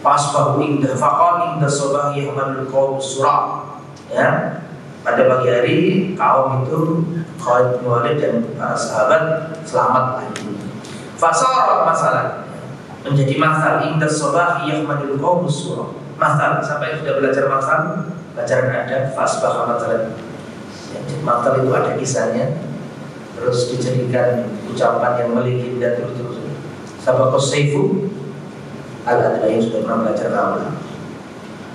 Fasbahu indah faqal indah sobahi ahmadul qawm surah. Ya, pada pagi hari kaum itu Khalid bin Walid dan para sahabat selamat lagi. Fasarat masalah menjadi masal indah sobahi ahmadul qawm surah. Masal, sampai sudah belajar masal, pelajaran ada fasbah masalah. Ya, masal itu ada kisahnya, terus dijadikan ucapan yang melihin dan terus. Sabaqus sayfu ada yang sudah pernah belajar awal.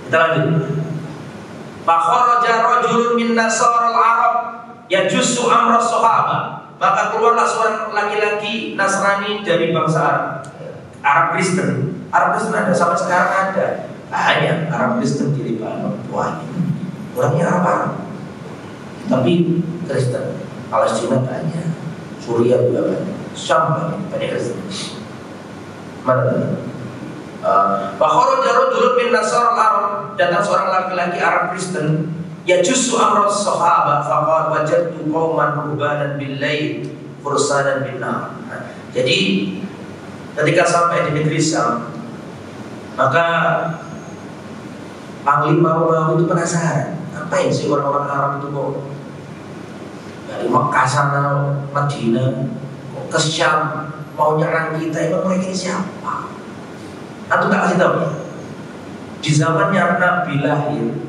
Kita lanjut. Fakharaja rajulun min nasarul Arab yajussu amra sahabat. Maka keluarlah seorang laki-laki Nasrani dari bangsa Arab. Arab Kristen. Arab Kristen ada sampai sekarang ada. Hanya Arab Kristen di Lebanon. Wah, orangnya Arab. Tapi Kristen. Palestina banyak. Suriah juga banyak. Syam banyak Kristen. Mana? Bahwa jarudul bin Nasar Arab, datang seorang laki-laki Arab Kristen, ya justru amros sahabat, faqad wajadtu qauman ruhbanan bil-lail fursanan bin-nar. Jadi ketika sampai di negeri Syam, maka Panglima Romawi itu penasaran, ngapain sih orang-orang Arab itu kok dari Mekah sana, Madinah, kok ke Syam mau nyerang kita? Emang mereka ini siapa? Atau tak kasih tahu ya? Di zamannya Nabi lahir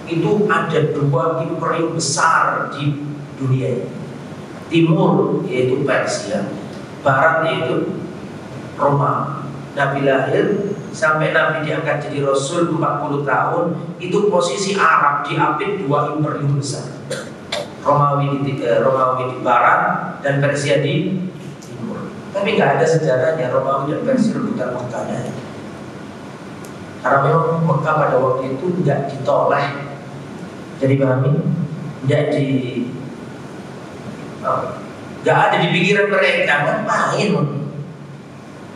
itu ada dua imperium besar di dunia ini. Timur yaitu Persia, Barat yaitu Roma. Nabi lahir sampai Nabi diangkat jadi Rasul 40 tahun, itu posisi Arab diapit dua imperium besar. Romawi di Barat dan Persia di Timur. Tapi nggak ada sejarahnya Romawi dan Persia rebutan Mekah. Karena memang Mekah pada waktu itu nggak ditoleh. Jadi pahami? Nggak ada di pikiran mereka, ngapain?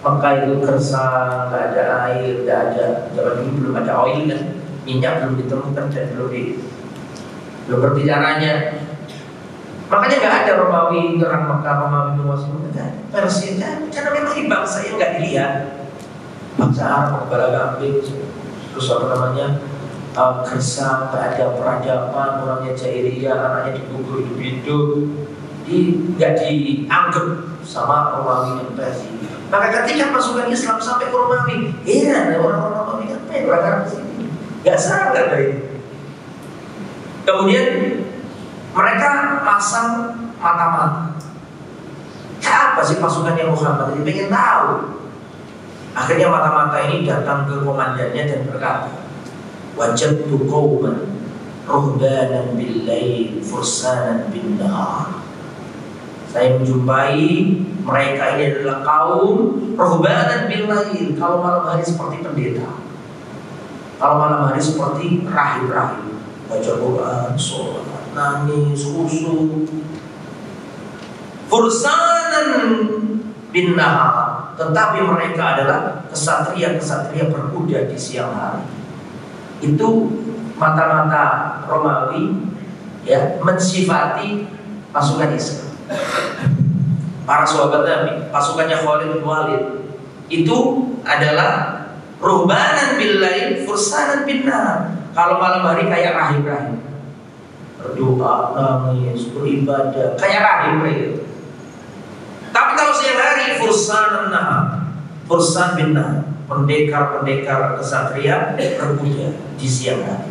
Mekah itu kersang, nggak ada air, nggak ada, zaman dulu belum ada oil kan, minyak belum ditemukan dan belum ngerti caranya. Makanya nggak ada Romawi orang Mekah, Romawi menguasai Mekah. Persia kan, karena memang ini bangsa yang nggak dilihat. Bangsa Arab, kepala kambing, terus apa namanya, kersang, nggak ada peradaban, orangnya jahiliyah, anaknya dikubur hidup-hidup, nggak dianggap sama Romawi dan Persia. Maka ketika pasukan Islam sampai ke Romawi, ada orang-orang Romawi kan orang Arab sini, nggak salah dari. Kemudian mereka pasang mata-mata. Siapa sih pasukannya Muhammad? Jadi pengen tahu. Akhirnya mata-mata ini datang ke komandannya dan berkata, wajadtu qauman ruhbanan bil-lail fursanan bin-nahar. Saya menjumpai mereka ini adalah kaum ruhbanan bil-lail. Kalau malam hari seperti pendeta, kalau malam hari seperti rahib-rahib, baca Quran, sholat, nangis, khusyuk. Fursanan bin-nahar, tetapi mereka adalah kesatria-kesatria berkuda di siang hari. Itu mata-mata Romawi ya mensifati pasukan Islam. Para sahabat Nabi, pasukannya Khalid bin Walid itu adalah ruhbanan bil-lail fursanan bin-nahar. Kalau malam hari kayak rahib-rahib, berdoa, nangis, beribadah, kayak rahib mereka. Tapi kalau siang hari fursanan nahar, fursan bin nahar, pendekar-pendekar kesatria berkuda di siang hari.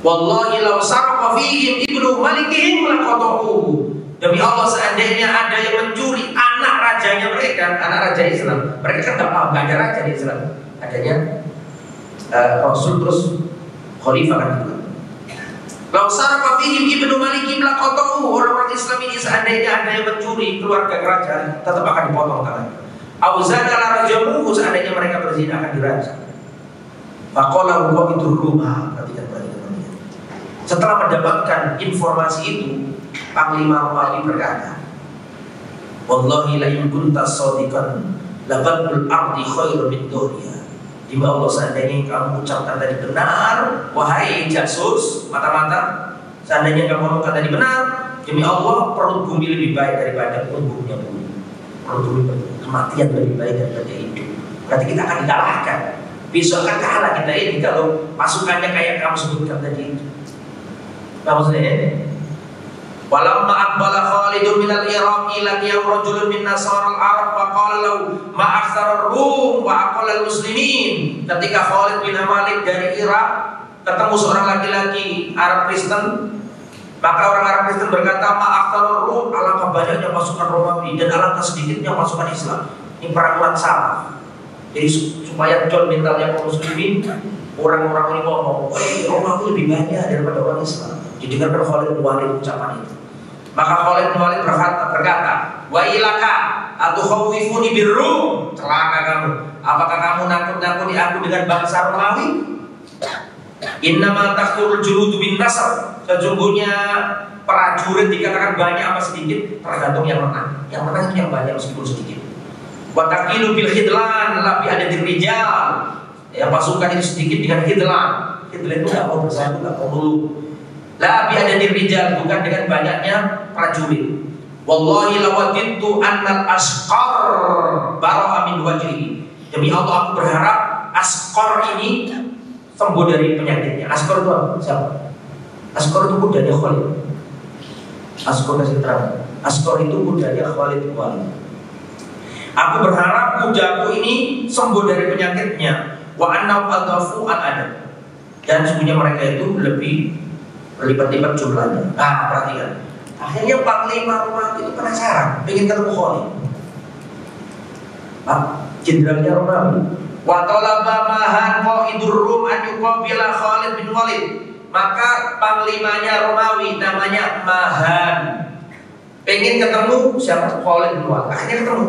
Wallahi law saraqa fihim ibnu malikihim laqata'uhu. Demi Allah, seandainya ada yang mencuri anak rajanya mereka, anak raja Islam, mereka kan nggak ada raja di Islam, adanya Rasul terus Khalifah kan itu. Law saraqa fihim ibnu malikihim laqata'uhu. Orang-orang Islam ini seandainya ada yang mencuri keluarga kerajaan, tetap akan dipotong tangan. Auzana rajamuhu, seandainya mereka berzina akan dirajam. Faqala huwa itu rumah. Perhatikan. Setelah mendapatkan informasi itu, Panglima Romawi berkata, Wallahi la in kunta shadiqan labadul ardi khairu min dunya. Demi Allah, seandainya yang kamu ucapkan tadi benar, wahai jasus mata-mata, seandainya kamu ngomongkan tadi benar, demi Allah perut bumi lebih baik daripada perut bumi. Perut bumi, kematian lebih baik daripada hidup. Berarti kita akan dikalahkan. Besok akan kalah kita ini kalau pasukannya kayak kamu sebutkan tadi itu. Apa maksudnya? Walamma aqbala Khalidun minal Iraqi laqiyahu rajulun min nasara al-Arab wa qala lahu ma aktsara ar-Rum wa aqalla al-muslimin. Ketika Khalid bin Malik dari Irak ketemu seorang laki-laki Arab Kristen, maka orang Arab Kristen berkata, ma aktsara ar-Rum, alangkah banyaknya pasukan Romawi dan alangkah sedikitnya pasukan Islam. Ini perangkuran salah. Jadi supaya John mentalnya kaum muslimin, orang-orang ini ngomong, Romawi lebih banyak daripada orang Islam. Didengarkan Khalid bin Walid ucapan itu. Maka Khalid bin Walid berkata, wa ilaka atukhawifuni birrum, celaka kamu. Apakah kamu nakut-nakuti aku dengan bangsa Romawi? Innama taqulul juludu bin nasr. Sesungguhnya prajurit dikatakan banyak apa sedikit tergantung yang menang. Yang menang itu yang banyak meskipun sedikit. Wa taqilu bil khidlan la bi adadil rijal. Ya, pasukan itu sedikit dengan khidlan. Khidlan itu enggak mau bersatu, enggak mau melulu. La bi adadil rijal, bukan dengan banyaknya prajurit. Wallahi lawadittu annal asqar bara'a min wajhihi. Demi Allah aku berharap Asqar ini sembuh dari penyakitnya. Asqar itu apa? Siapa? Asqar itu kudanya Khalid. Asqar kasih terang. Asqar itu kudanya Khalid bin Walid. Aku berharap kudaku ini sembuh dari penyakitnya. Wa annahum adhafu an adam. Dan sesungguhnya mereka itu lebih berlipat-lipat jumlahnya. Nah, perhatikan. Akhirnya Panglima Romawi itu penasaran, ingin ketemu Khalid. Jenderalnya Romawi. Wa talaba mahan qaidur Rum an yuqabila Khalid bin Walid. Maka panglimanya Romawi namanya Mahan pengen ketemu siapa? Khalid bin Walid. Akhirnya ketemu.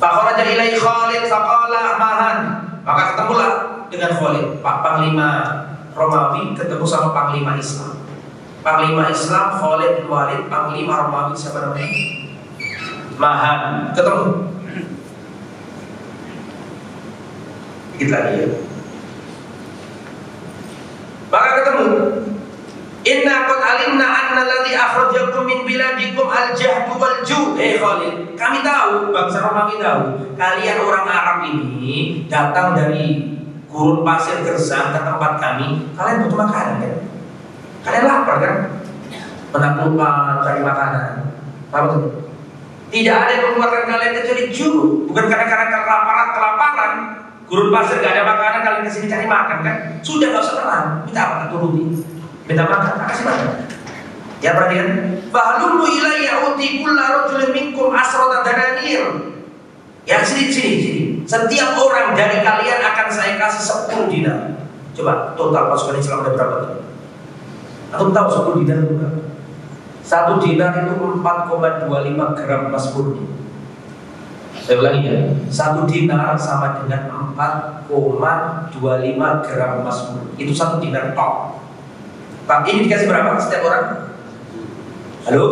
Fakharaja ilai Khalid faqala Mahan. Maka ketemulah dengan Khalid. Pak Panglima Romawi ketemu sama Panglima Islam. Panglima Islam Khalid bin Walid, Panglima Romawi siapa namanya? Mahan. Ketemu. Dikit lagi ya. Maka ketemu. Inna qad alimna anna alladhi akhrajakum min biladikum al-jahdu wal-ju'. Khalid, kami tahu, bangsa Romawi tahu, kalian orang Arab ini datang dari gurun pasir gersang ke tempat kami. Kalian butuh makanan kan? Kalian lapar kan? Menaklukkan cari makanan. Apa itu? Tidak ada yang mengeluarkan kalian kecuali ju'. Bukan karena kelaparan. Gurun pasir gak ada makanan, kalian kesini cari makan kan? Sudah gak usah tenang. Minta apa? Turuti. Minta makan, tak kasih makan. Ya perhatikan. Fahlulu ilayya uti kulla rajulin minkum asrata dananir. Ya sini. Setiap orang dari kalian akan saya kasih 10 dinar. Coba total pasukan Islam ada berapa tadi? Atau tahu 10 dinar itu berapa? 1 dinar itu 4,25 gram emas murni. Saya ulangi ya, 1 dinar sama dengan 4,25 gram emas murni. Itu 1 dinar tok. Pak, ini dikasih berapa setiap orang? Halo?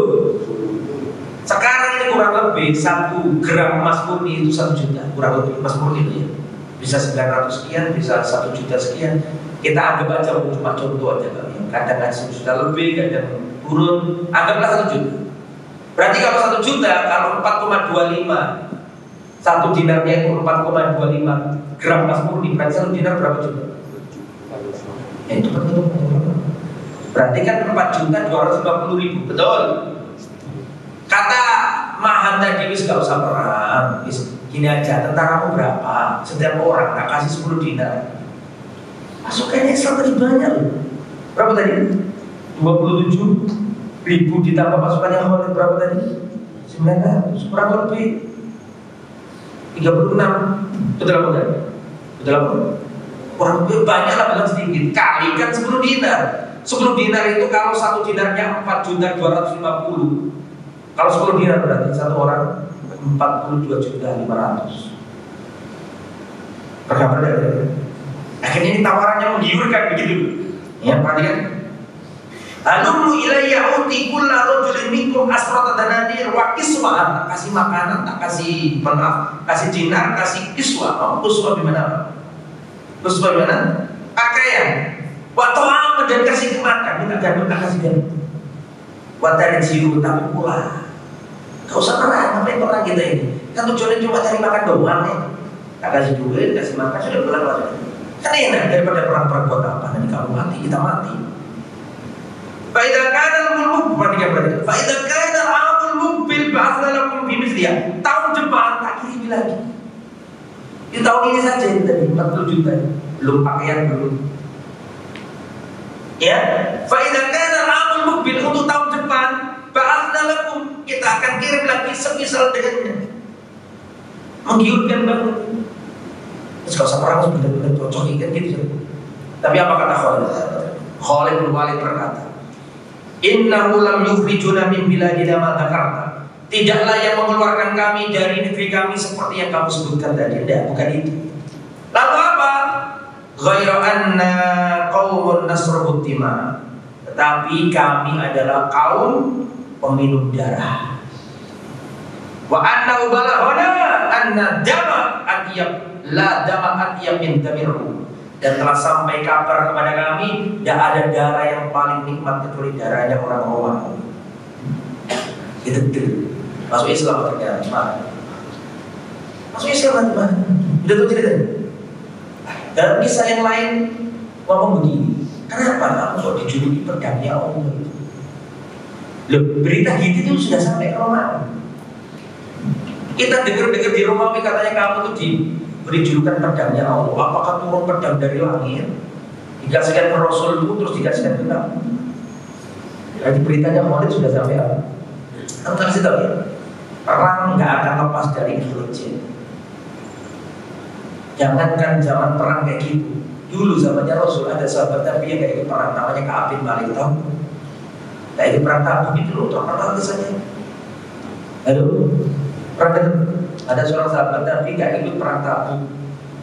Sekarang ini kurang lebih 1 gram emas murni itu 1 juta. Kurang lebih emas murni itu ya. Bisa 900 sekian, bisa 1 juta sekian. Kita anggap aja cuma contoh aja kali. Kadang ada 1 juta lebih, kadang turun. Anggaplah 1 juta. Berarti kalau 1 juta, kalau 4,25 1 dinarnya itu 4,25 gram emas murni, berarti 1 dinar berapa juta? Ya itu betul. Berarti kan 4.250.000, betul? Kata Mahan tadi, wis gak usah perang, gini aja, tentaramu berapa? Setiap orang tak kasih 10 dinar. Pasukannya Islam tadi banyak loh. Berapa tadi? 27.000 ditambah pasukannya Khalid berapa tadi? 900, kurang lebih 36. Betul apa enggak? Betul apa? Kurang lebih banyak lah, bukan sedikit. Kalikan 10 dinar. 10 dinar itu kalau 1 dinarnya 4.250.000. Kalau 10 dinar berarti satu orang 42.500.000. Berapa ya? Akhirnya ini tawarannya menggiurkan begitu. Ya, perhatikan. Halummu ilayya uti kulla rajulin minkum asrata dananir wa kiswa. Tak kasih makanan, tak kasih kasih dinar, kasih kiswa. Kiswa gimana? Kiswa gimana? Pakaian. Wa ta'am, dan kasih makan. Minta gandum, tak kasih gandum. Wa tarjiu, tapi pulang. Gak usah perang, ngapain perang kita ini? Kan tujuannya cuma cari makan doang nih. Tak kasih duit, kasih makan, sudah pulang lagi. Kan enak daripada perang-perang buat apa? Nanti kamu mati, kita mati. Faidah kana al-mulk berarti faidah kana al-amul mukbil ba'athna lakum bi mithliyah. Tahun depan tak kirimi lagi. Di tahun ini saja tadi 40 juta. Belum pakaian belum. Ya, faidah kana al-amul mukbil untuk tahun depan ba'athna lakum, kita akan kirim lagi semisal dengannya. Menggiurkan banget. Kalau sama orang benar-benar cocok ikan gitu. Tapi apa kata Khalid? Khalid bin Walid berkata, Innahu lam yukhrijuna min biladina ma dzakarta. Tidaklah yang mengeluarkan kami dari negeri kami seperti yang kamu sebutkan tadi. Tidak, bukan itu. Lalu apa? Ghairu anna qaumun nasrubut dima. Tetapi kami adalah kaum peminum darah. Wa anna balaghana anna dama atyab la dama atyab min damiru. Dan telah sampai kabar kepada kami, tidak ada darah yang paling nikmat kecuali darahnya orang Romawi. Itu masuk Islam ternyata. Masuk Islam kan? Udah tuh cerita. Dalam kisah yang lain ngomong begini, kenapa kamu kok dijuluki pedangnya Allah itu? Loh, berita gitu itu sudah sampai ke Romawi. Kita dengar-dengar di Romawi katanya kamu tuh diberi julukan pedangnya Allah. Apakah turun pedang dari langit, dikasihkan ke Rasul itu terus dikasihkan ke kamu? Jadi beritanya Khalid sudah sampai apa? Kamu kasih tahu ya, perang nggak akan lepas dari intelijen. Jangankan zaman perang kayak gitu. Dulu zamannya Rasul ada sahabat Nabi yang kayak ikut perang, namanya Ka'ab bin Malik, tahu? Kayak ikut perang Tabuk itu loh, terkenal kisahnya. Aduh, ada seorang sahabat Nabi gak ikut perang Tabuk,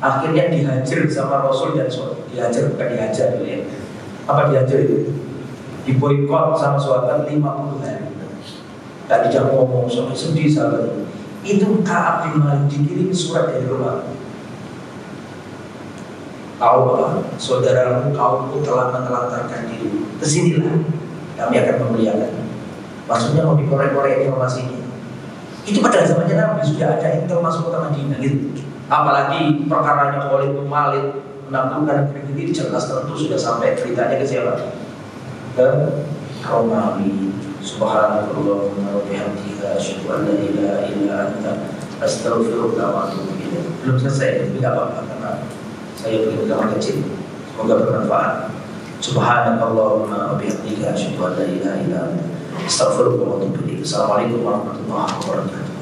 akhirnya dihajar sama Rasul dan dihajar, bukan dihajar ya. Apa dihajar itu? Diboikot sama sahabat 50 hari. Gak dijak ngomong, sampai sedih sahabat. Itu Ka'ab bin Malik dikirim surat dari rumah. Tahu bahwa saudaramu kaumku telah menelantarkan diri. Kesinilah kami akan memuliakan. Maksudnya mau dikorek-korek informasinya. Itu pada zamannya Nabi sudah ada intel masuk ke Madinah gitu. Apalagi perkaranya Khalid bin Walid menaklukkan negeri ini jelas tentu sudah sampai ceritanya ke siapa? Ke Romawi. Subhanallah wa bihamdihi asyhadu an la ilaha illa anta astaghfiruka wa atubu ilaik. Belum selesai, tapi enggak apa-apa karena saya punya gambar kecil. Semoga bermanfaat. Subhanallah wa bihamdihi asyhadu an la ilaha illa anta astaghfiruka wa atubu ilaik. Assalamualaikum warahmatullahi wabarakatuh.